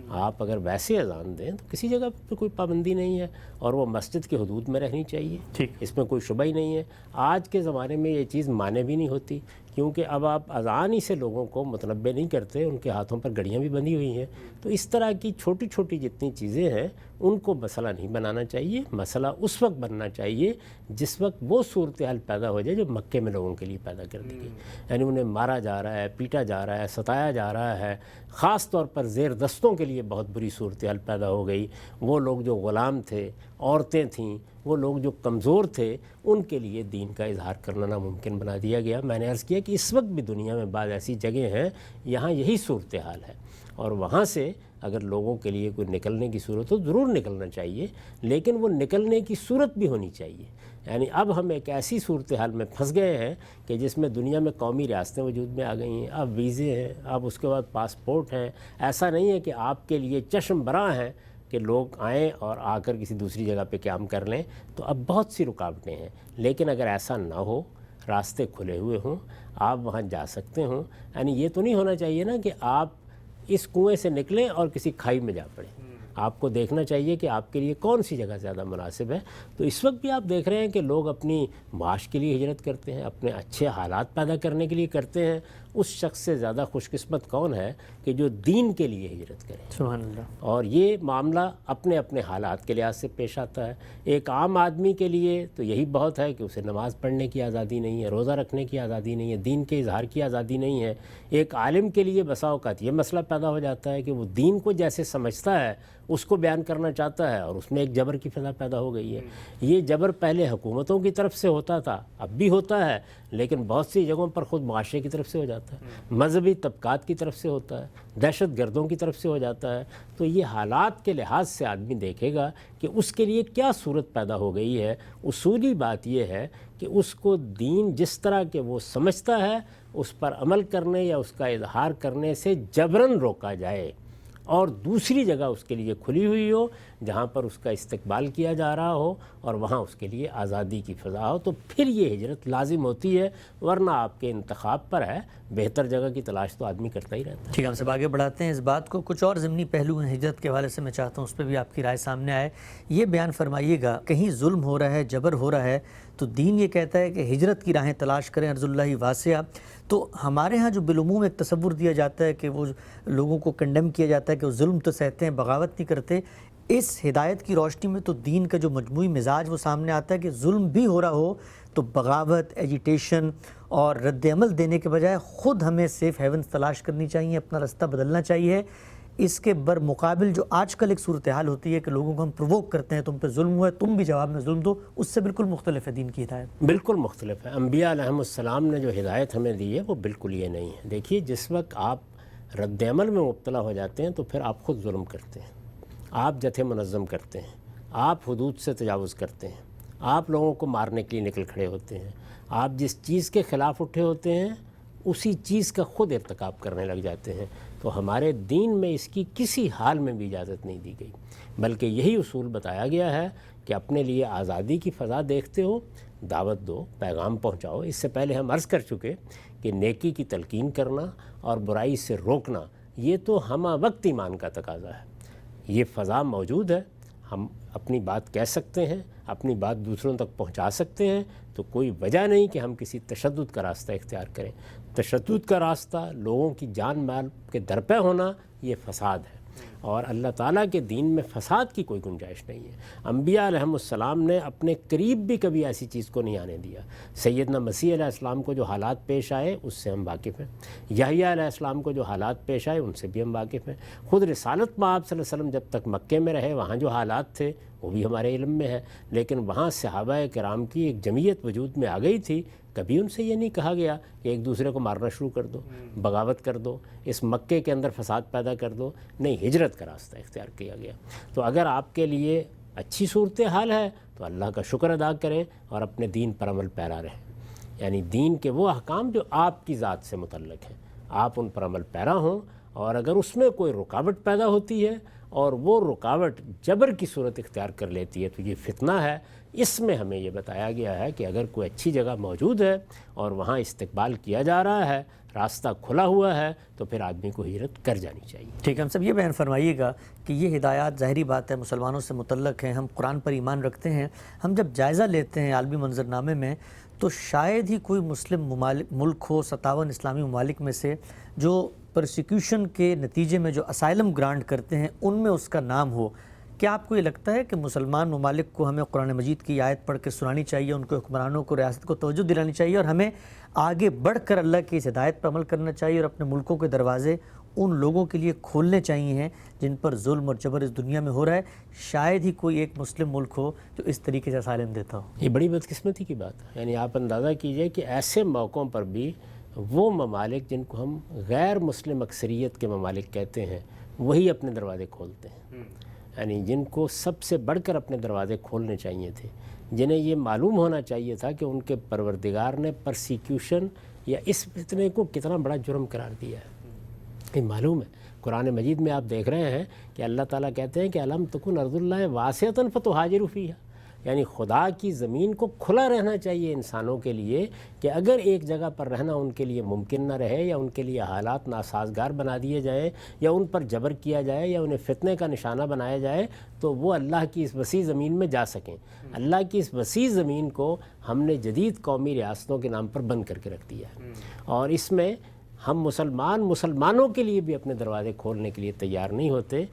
آپ اگر ویسے اذان دیں تو کسی جگہ پہ کوئی پابندی نہیں ہے اور وہ مسجد کی حدود میں رہنی چاہیے, اس میں کوئی شبہ ہی نہیں ہے. آج کے زمانے میں یہ چیز مانے بھی نہیں ہوتی, کیونکہ اب آپ اذان ہی سے لوگوں کو متنبہ نہیں کرتے, ان کے ہاتھوں پر گھڑیاں بھی بندھی ہوئی ہیں. تو اس طرح کی چھوٹی چھوٹی جتنی چیزیں ہیں ان کو مسئلہ نہیں بنانا چاہیے. مسئلہ اس وقت بننا چاہیے جس وقت وہ صورتحال پیدا ہو جائے جو مکے میں لوگوں کے لیے پیدا کر دی گئی, یعنی انہیں مارا جا رہا ہے, پیٹا جا رہا ہے, ستایا جا رہا ہے, خاص طور پر زیر دستوں کے لیے بہت بری صورتحال پیدا ہو گئی. وہ لوگ جو غلام تھے, عورتیں تھیں, وہ لوگ جو کمزور تھے, ان کے لیے دین کا اظہار کرنا ناممکن بنا دیا گیا. میں نے عرض کیا کہ اس وقت بھی دنیا میں بعض ایسی جگہیں ہیں یہاں یہی صورتحال ہے, اور وہاں سے اگر لوگوں کے لیے کوئی نکلنے کی صورت ہو ضرور نکلنا چاہیے, لیکن وہ نکلنے کی صورت بھی ہونی چاہیے. یعنی اب ہم ایک ایسی صورتحال میں پھنس گئے ہیں کہ جس میں دنیا میں قومی ریاستیں وجود میں آ گئی ہیں, اب ویزے ہیں, اب اس کے بعد پاسپورٹ ہیں. ایسا نہیں ہے کہ آپ کے لیے چشم براں ہے کہ لوگ آئیں اور آ کر کسی دوسری جگہ پہ قیام کر لیں. تو اب بہت سی رکاوٹیں ہیں, لیکن اگر ایسا نہ ہو, راستے کھلے ہوئے ہوں, آپ وہاں جا سکتے ہوں. یعنی یہ تو نہیں ہونا چاہیے نا کہ آپ اس کنویں سے نکلیں اور کسی کھائی میں جا پڑیں. آپ کو دیکھنا چاہیے کہ آپ کے لیے کون سی جگہ زیادہ مناسب ہے. تو اس وقت بھی آپ دیکھ رہے ہیں کہ لوگ اپنی معاش کے لیے ہجرت کرتے ہیں, اپنے اچھے حالات پیدا کرنے کے لیے کرتے ہیں. اس شخص سے زیادہ خوش قسمت کون ہے کہ جو دین کے لیے ہجرت کرے. سبحان اللہ. اور یہ معاملہ اپنے اپنے حالات کے لحاظ سے پیش آتا ہے. ایک عام آدمی کے لیے تو یہی بہت ہے کہ اسے نماز پڑھنے کی آزادی نہیں ہے, روزہ رکھنے کی آزادی نہیں ہے, دین کے اظہار کی آزادی نہیں ہے. ایک عالم کے لیے بسا اوقات یہ مسئلہ پیدا ہو جاتا ہے کہ وہ دین کو جیسے سمجھتا ہے اس کو بیان کرنا چاہتا ہے, اور اس میں ایک جبر کی فضا پیدا ہو گئی ہے. یہ جبر پہلے حکومتوں کی طرف سے ہوتا تھا, اب بھی ہوتا ہے, لیکن بہت سی جگہوں پر خود معاشرے کی طرف سے ہو جاتا ہے, مذہبی طبقات کی طرف سے ہوتا ہے, دہشت گردوں کی طرف سے ہو جاتا ہے. تو یہ حالات کے لحاظ سے آدمی دیکھے گا کہ اس کے لیے کیا صورت پیدا ہو گئی ہے. اصولی بات یہ ہے کہ اس کو دین جس طرح کہ وہ سمجھتا ہے اس پر عمل کرنے یا اس کا اظہار کرنے سے جبراً روکا جائے, اور دوسری جگہ اس کے لیے کھلی ہوئی ہو جہاں پر اس کا استقبال کیا جا رہا ہو اور وہاں اس کے لیے آزادی کی فضا ہو. تو پھر یہ ہجرت لازم ہوتی ہے, ورنہ آپ کے انتخاب پر ہے, بہتر جگہ کی تلاش تو آدمی کرتا ہی رہتا ہے. ٹھیک ہے, ہم سب آگے بڑھاتے ہیں اس بات کو. کچھ اور ضمنی پہلو ہیں ہجرت کے حوالے سے, میں چاہتا ہوں اس پہ بھی آپ کی رائے سامنے آئے. یہ بیان فرمائیے گا, کہیں ظلم ہو رہا ہے, جبر ہو رہا ہے, تو دین یہ کہتا ہے کہ ہجرت کی راہیں تلاش کریں, ارض اللہ واسعہ. تو ہمارے ہاں جو بالعموم ایک تصور دیا جاتا ہے کہ وہ لوگوں کو کنڈیم کیا جاتا ہے کہ وہ ظلم تو سہتے ہیں, بغاوت نہیں کرتے. اس ہدایت کی روشنی میں تو دین کا جو مجموعی مزاج وہ سامنے آتا ہے کہ ظلم بھی ہو رہا ہو تو بغاوت, ایجیٹیشن اور رد عمل دینے کے بجائے خود ہمیں سیف ہیونز تلاش کرنی چاہیے, اپنا رستہ بدلنا چاہیے. اس کے برمقابل جو آج کل ایک صورتحال ہوتی ہے کہ لوگوں کو ہم پرووک کرتے ہیں, تم پہ ظلم ہوا ہے, تم بھی جواب میں ظلم دو, اس سے بالکل مختلف ہے دین کی ہدایت. بالکل مختلف ہے. انبیاء علیہم السلام نے جو ہدایت ہمیں دی ہے وہ بالکل یہ نہیں ہے. دیکھیے, جس وقت آپ رد عمل میں مبتلا ہو جاتے ہیں تو پھر آپ خود ظلم کرتے ہیں, آپ جتھے منظم کرتے ہیں, آپ حدود سے تجاوز کرتے ہیں, آپ لوگوں کو مارنے کے لیے نکل کھڑے ہوتے ہیں, آپ جس چیز کے خلاف اٹھے ہوتے ہیں اسی چیز کا خود ارتکاب کرنے لگ جاتے ہیں. تو ہمارے دین میں اس کی کسی حال میں بھی اجازت نہیں دی گئی, بلکہ یہی اصول بتایا گیا ہے کہ اپنے لیے آزادی کی فضا دیکھتے ہو, دعوت دو, پیغام پہنچاؤ. اس سے پہلے ہم عرض کر چکے کہ نیکی کی تلقین کرنا اور برائی سے روکنا یہ تو ہمہ وقت ایمان کا تقاضا ہے. یہ فضا موجود ہے, ہم اپنی بات کہہ سکتے ہیں, اپنی بات دوسروں تک پہنچا سکتے ہیں. تو کوئی وجہ نہیں کہ ہم کسی تشدد کا راستہ اختیار کریں. تشدد کا راستہ, لوگوں کی جان مال کے درپے ہونا, یہ فساد ہے, اور اللہ تعالیٰ کے دین میں فساد کی کوئی گنجائش نہیں ہے. انبیاء علیہم السلام نے اپنے قریب بھی کبھی ایسی چیز کو نہیں آنے دیا. سیدنا مسیح علیہ السلام کو جو حالات پیش آئے اس سے ہم واقف ہیں, یحییٰ علیہ السلام کو جو حالات پیش آئے ان سے بھی ہم واقف ہیں. خود رسالت مآب صلی اللہ علیہ وسلم جب تک مکے میں رہے وہاں جو حالات تھے وہ بھی ہمارے علم میں ہے, لیکن وہاں صحابہ کرام کی ایک جمعیت وجود میں آ گئی تھی. کبھی ان سے یہ نہیں کہا گیا کہ ایک دوسرے کو مارنا شروع کر دو, بغاوت کر دو, اس مکے کے اندر فساد پیدا کر دو. نہیں, ہجرت کا راستہ اختیار کیا گیا. تو اگر آپ کے لیے اچھی صورتحال ہے تو اللہ کا شکر ادا کریں اور اپنے دین پر عمل پیرا رہیں. یعنی دین کے وہ احکام جو آپ کی ذات سے متعلق ہیں آپ ان پر عمل پیرا ہوں, اور اگر اس میں کوئی رکاوٹ پیدا ہوتی ہے اور وہ رکاوٹ جبر کی صورت اختیار کر لیتی ہے تو یہ فتنہ ہے۔ اس میں ہمیں یہ بتایا گیا ہے کہ اگر کوئی اچھی جگہ موجود ہے اور وہاں استقبال کیا جا رہا ہے، راستہ کھلا ہوا ہے، تو پھر آدمی کو ہجرت کر جانی چاہیے۔ ٹھیک ہے، ہم سب یہ بیان فرمائیے گا کہ یہ ہدایات ظاہری بات ہے مسلمانوں سے متعلق ہیں، ہم قرآن پر ایمان رکھتے ہیں، ہم جب جائزہ لیتے ہیں عالمی منظرنامے میں تو شاید ہی کوئی مسلم ملک ہو 57 اسلامی ممالک میں سے جو پرسیکیوشن کے نتیجے میں جو اسائلم گرانٹ کرتے ہیں ان میں اس کا نام ہو۔ کیا آپ کو یہ لگتا ہے کہ مسلمان ممالک کو ہمیں قرآن مجید کی آیت پڑھ کے سنانی چاہیے، ان کو حکمرانوں کو ریاست کو توجہ دلانی چاہیے اور ہمیں آگے بڑھ کر اللہ کی اس ہدایت پر عمل کرنا چاہیے اور اپنے ملکوں کے دروازے ان لوگوں کے لیے کھولنے چاہیے جن پر ظلم اور جبر اس دنیا میں ہو رہا ہے؟ شاید ہی کوئی ایک مسلم ملک ہو جو اس طریقے سے اسائلم دیتا ہو۔ یہ بڑی بدقسمتی کی بات ہے، یعنی آپ اندازہ کیجئے کہ ایسے موقعوں پر بھی وہ ممالک جن کو ہم غیر مسلم اکثریت کے ممالک کہتے ہیں وہی اپنے دروازے کھولتے ہیں، یعنی جن کو سب سے بڑھ کر اپنے دروازے کھولنے چاہیے تھے، جنہیں یہ معلوم ہونا چاہیے تھا کہ ان کے پروردگار نے پرسیکیوشن یا اس فتنے کو کتنا بڑا جرم قرار دیا ہے۔ یہ معلوم ہے، قرآن مجید میں آپ دیکھ رہے ہیں کہ اللہ تعالیٰ کہتے ہیں کہ الم تکن ارض اللہ واسعۃ فتہاجروا فیہا، یعنی خدا کی زمین کو کھلا رہنا چاہیے انسانوں کے لیے کہ اگر ایک جگہ پر رہنا ان کے لیے ممکن نہ رہے یا ان کے لیے حالات ناسازگار بنا دیے جائیں یا ان پر جبر کیا جائے یا انہیں فتنے کا نشانہ بنایا جائے تو وہ اللہ کی اس وسیع زمین میں جا سکیں۔ اللہ کی اس وسیع زمین کو ہم نے جدید قومی ریاستوں کے نام پر بند کر کے رکھ دیا ہے، اور اس میں ہم مسلمانوں کے لیے بھی اپنے دروازے کھولنے کے لیے تیار نہیں ہوتے۔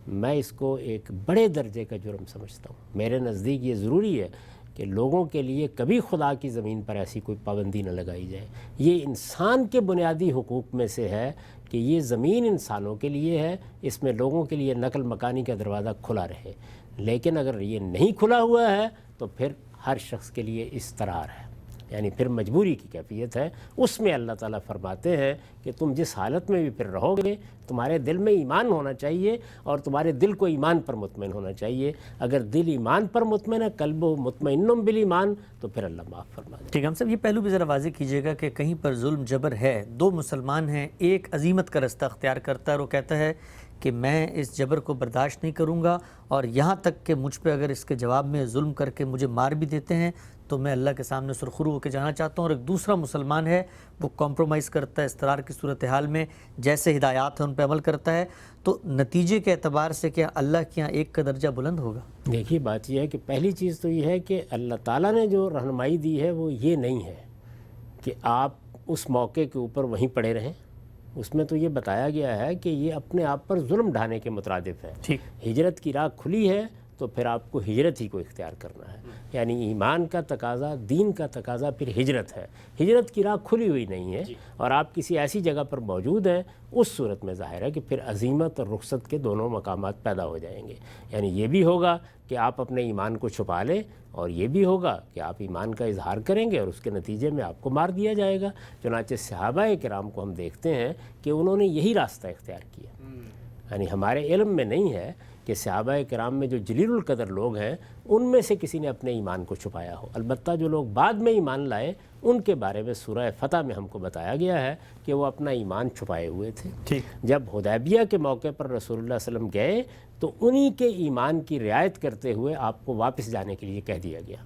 میں اس کو ایک بڑے درجے کا جرم سمجھتا ہوں۔ میرے نزدیک یہ ضروری ہے کہ لوگوں کے لیے کبھی خدا کی زمین پر ایسی کوئی پابندی نہ لگائی جائے۔ یہ انسان کے بنیادی حقوق میں سے ہے کہ یہ زمین انسانوں کے لیے ہے، اس میں لوگوں کے لیے نقل مکانی کا دروازہ کھلا رہے، لیکن اگر یہ نہیں کھلا ہوا ہے تو پھر ہر شخص کے لیے اضطرار ہے، یعنی پھر مجبوری کی کیفیت ہے۔ اس میں اللہ تعالیٰ فرماتے ہیں کہ تم جس حالت میں بھی پھر رہو گے تمہارے دل میں ایمان ہونا چاہیے اور تمہارے دل کو ایمان پر مطمئن ہونا چاہیے۔ اگر دل ایمان پر مطمئن ہے، قلب مطمئن بالایمان، تو پھر اللہ معاف فرما دے۔ ٹھیک ہے، ہم سب یہ پہلو بھی ذرا واضح کیجیے گا کہ کہیں پر ظلم جبر ہے، دو مسلمان ہیں، ایک عزیمت کا رستہ اختیار کرتا ہے اور وہ کہتا ہے کہ میں اس جبر کو برداشت نہیں کروں گا اور یہاں تک کہ مجھ پہ اگر اس کے جواب میں ظلم کر کے مجھے مار بھی دیتے ہیں تو میں اللہ کے سامنے سرخرو ہو کے جانا چاہتا ہوں، اور ایک دوسرا مسلمان ہے وہ کمپرومائز کرتا ہے اضطرار کی صورتحال میں، جیسے ہدایات ہیں ان پہ عمل کرتا ہے، تو نتیجے کے اعتبار سے کیا اللہ کے یہاں ایک کا درجہ بلند ہوگا؟ دیکھیے بات یہ ہے کہ پہلی چیز تو یہ ہے کہ اللہ تعالیٰ نے جو رہنمائی دی ہے وہ یہ نہیں ہے کہ آپ اس موقع کے اوپر وہیں پڑے رہیں۔ اس میں تو یہ بتایا گیا ہے کہ یہ اپنے آپ پر ظلم ڈھانے کے مترادف ہے۔ ٹھیک، ہجرت کی راہ کھلی ہے تو پھر آپ کو ہجرت ہی کو اختیار کرنا ہے، یعنی ایمان کا تقاضا، دین کا تقاضا پھر ہجرت ہے۔ ہجرت کی راہ کھلی ہوئی نہیں ہے اور آپ کسی ایسی جگہ پر موجود ہیں، اس صورت میں ظاہر ہے کہ پھر عزیمت اور رخصت کے دونوں مقامات پیدا ہو جائیں گے۔ یعنی یہ بھی ہوگا کہ آپ اپنے ایمان کو چھپا لیں اور یہ بھی ہوگا کہ آپ ایمان کا اظہار کریں گے اور اس کے نتیجے میں آپ کو مار دیا جائے گا۔ چنانچہ صحابہ کرام کو ہم دیکھتے ہیں کہ انہوں نے یہی راستہ اختیار کیا، یعنی ہمارے علم میں نہیں ہے کہ صحابہ کرام میں جو جلیل القدر لوگ ہیں ان میں سے کسی نے اپنے ایمان کو چھپایا ہو۔ البتہ جو لوگ بعد میں ایمان لائے ان کے بارے میں سورہ فتح میں ہم کو بتایا گیا ہے کہ وہ اپنا ایمان چھپائے ہوئے تھے۔ ٹھیک، جب حدیبیہ کے موقع پر رسول اللہ صلی اللہ علیہ وسلم گئے تو انہی کے ایمان کی رعایت کرتے ہوئے آپ کو واپس جانے کے لیے کہہ دیا گیا،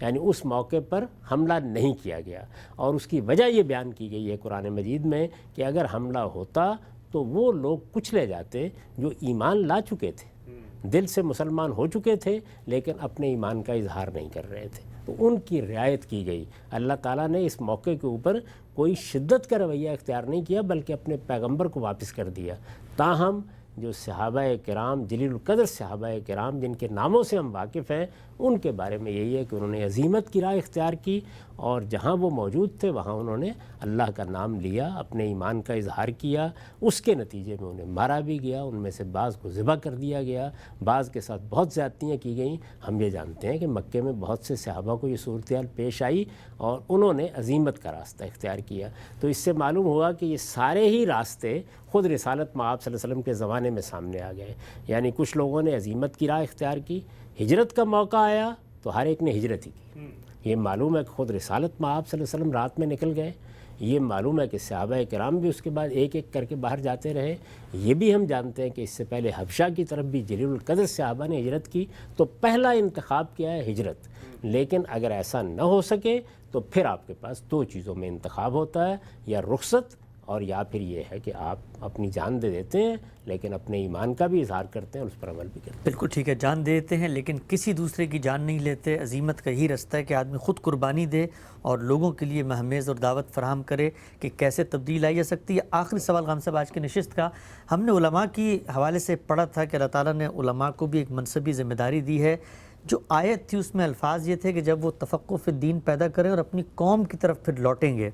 یعنی اس موقع پر حملہ نہیں کیا گیا، اور اس کی وجہ یہ بیان کی گئی ہے قرآن مجید میں کہ اگر حملہ ہوتا تو وہ لوگ کچلے جاتے جو ایمان لا چکے تھے، دل سے مسلمان ہو چکے تھے لیکن اپنے ایمان کا اظہار نہیں کر رہے تھے، تو ان کی رعایت کی گئی۔ اللہ تعالیٰ نے اس موقع کے اوپر کوئی شدت کا رویہ اختیار نہیں کیا بلکہ اپنے پیغمبر کو واپس کر دیا۔ تاہم جو صحابہ کرام، جلیل القدر صحابہ کرام جن کے ناموں سے ہم واقف ہیں، ان کے بارے میں یہی ہے کہ انہوں نے عزیمت کی راہ اختیار کی اور جہاں وہ موجود تھے وہاں انہوں نے اللہ کا نام لیا، اپنے ایمان کا اظہار کیا، اس کے نتیجے میں انہیں مارا بھی گیا، ان میں سے بعض کو ذبح کر دیا گیا، بعض کے ساتھ بہت زیادتیاں کی گئیں۔ ہم یہ جانتے ہیں کہ مکے میں بہت سے صحابہ کو یہ صورتحال پیش آئی اور انہوں نے عزیمت کا راستہ اختیار کیا۔ تو اس سے معلوم ہوا کہ یہ سارے ہی راستے خود رسالت مآب صلی اللہ علیہ وسلم کے زمانے میں سامنے آ گئے، یعنی کچھ لوگوں نے عزیمت کی راہ اختیار کی، ہجرت کا موقع آیا تو ہر ایک نے ہجرت ہی کی، یہ معلوم ہے کہ خود رسالت میں آپ صلی اللہ علیہ وسلم رات میں نکل گئے، یہ معلوم ہے کہ صحابہ کرام بھی اس کے بعد ایک ایک کر کے باہر جاتے رہے، یہ بھی ہم جانتے ہیں کہ اس سے پہلے حبشہ کی طرف بھی جلیل القدر صحابہ نے ہجرت کی، تو پہلا انتخاب کیا ہے؟ ہجرت۔ لیکن اگر ایسا نہ ہو سکے تو پھر آپ کے پاس دو چیزوں میں انتخاب ہوتا ہے، یا رخصت اور یا پھر یہ ہے کہ آپ اپنی جان دے دیتے ہیں لیکن اپنے ایمان کا بھی اظہار کرتے ہیں اور اس پر عمل بھی کرتے ہیں۔ بالکل ٹھیک ہے، جان دے دیتے ہیں لیکن کسی دوسرے کی جان نہیں لیتے۔ عزیمت کا یہی رستہ ہے کہ آدمی خود قربانی دے اور لوگوں کے لیے مہمیز اور دعوت فراہم کرے کہ کیسے تبدیل لائی جا سکتی ہے۔ آخری سوال غام صاحب آج کی نشست کا، ہم نے علماء کی حوالے سے پڑھا تھا کہ اللہ تعالیٰ نے علماء کو بھی ایک منصبی ذمہ داری دی ہے۔ جو آیت تھی اس میں الفاظ یہ تھے کہ جب وہ تفقہ فی الدین پیدا کریں اور اپنی قوم کی طرف پھر لوٹیں گے۔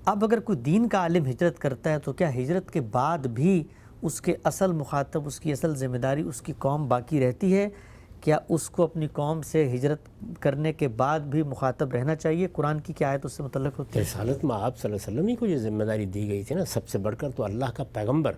اب اگر کوئی دین کا عالم ہجرت کرتا ہے تو کیا ہجرت کے بعد بھی اس کے اصل مخاطب، اس کی اصل ذمہ داری اس کی قوم باقی رہتی ہے؟ کیا اس کو اپنی قوم سے ہجرت کرنے کے بعد بھی مخاطب رہنا چاہیے؟ قرآن کی کیا آیت اس سے متعلق ہوتی ہے؟ رسالت میں آپ صلی اللہ علیہ وسلم ہی کو یہ ذمہ داری دی گئی تھی نا، سب سے بڑھ کر تو اللہ کا پیغمبر۔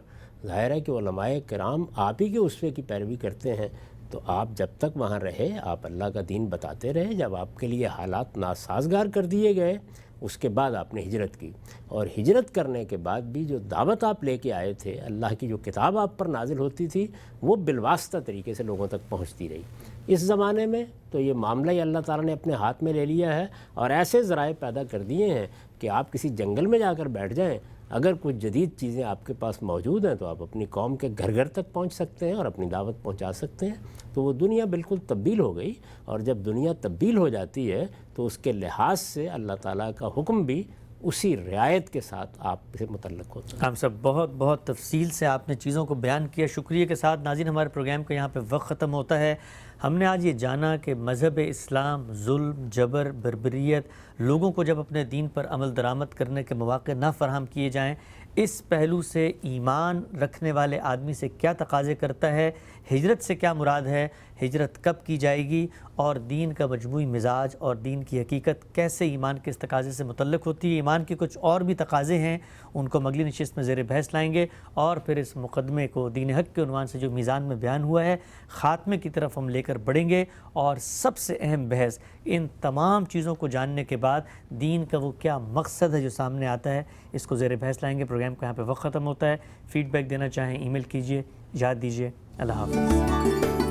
ظاہر ہے کہ علماء کرام آپ ہی کے اسوے کی پیروی کرتے ہیں، تو آپ جب تک وہاں رہے آپ اللہ کا دین بتاتے رہے، جب آپ کے لیے حالات ناسازگار کر دیے گئے اس کے بعد آپ نے ہجرت کی، اور ہجرت کرنے کے بعد بھی جو دعوت آپ لے کے آئے تھے، اللہ کی جو کتاب آپ پر نازل ہوتی تھی وہ بالواسطہ طریقے سے لوگوں تک پہنچتی رہی۔ اس زمانے میں تو یہ معاملہ ہی اللہ تعالیٰ نے اپنے ہاتھ میں لے لیا ہے اور ایسے ذرائع پیدا کر دیے ہیں کہ آپ کسی جنگل میں جا کر بیٹھ جائیں، اگر کچھ جدید چیزیں آپ کے پاس موجود ہیں تو آپ اپنی قوم کے گھر گھر تک پہنچ سکتے ہیں اور اپنی دعوت پہنچا سکتے ہیں۔ تو وہ دنیا بالکل تبدیل ہو گئی، اور جب دنیا تبدیل ہو جاتی ہے تو اس کے لحاظ سے اللہ تعالیٰ کا حکم بھی اسی رعایت کے ساتھ آپ سے متعلق ہوتا ہے۔ ہم سب بہت بہت تفصیل سے آپ نے چیزوں کو بیان کیا، شکریہ کے ساتھ۔ ناظرین، ہمارے پروگرام کا یہاں پہ وقت ختم ہوتا ہے۔ ہم نے آج یہ جانا کہ مذہب اسلام ظلم، جبر، بربریت، لوگوں کو جب اپنے دین پر عمل درآمد کرنے کے مواقع نہ فراہم کیے جائیں، اس پہلو سے ایمان رکھنے والے آدمی سے کیا تقاضے کرتا ہے، ہجرت سے کیا مراد ہے، ہجرت کب کی جائے گی، اور دین کا مجموعی مزاج اور دین کی حقیقت کیسے ایمان کے اس تقاضے سے متعلق ہوتی ہے۔ ایمان کے کچھ اور بھی تقاضے ہیں، ان کو ہم اگلی نشست میں زیر بحث لائیں گے، اور پھر اس مقدمے کو دین حق کے عنوان سے جو میزان میں بیان ہوا ہے خاتمے کی طرف ہم لے کر بڑھیں گے، اور سب سے اہم بحث ان تمام چیزوں کو جاننے کے بعد دین کا وہ کیا مقصد ہے جو سامنے آتا ہے، اس کو زیر بحث لائیں گے۔ پروگرام کا یہاں پہ وقت ختم ہوتا ہے۔ فیڈ بیک دینا چاہیں ای میل کیجیے، یاد دیجیے۔ اللہ حافظ۔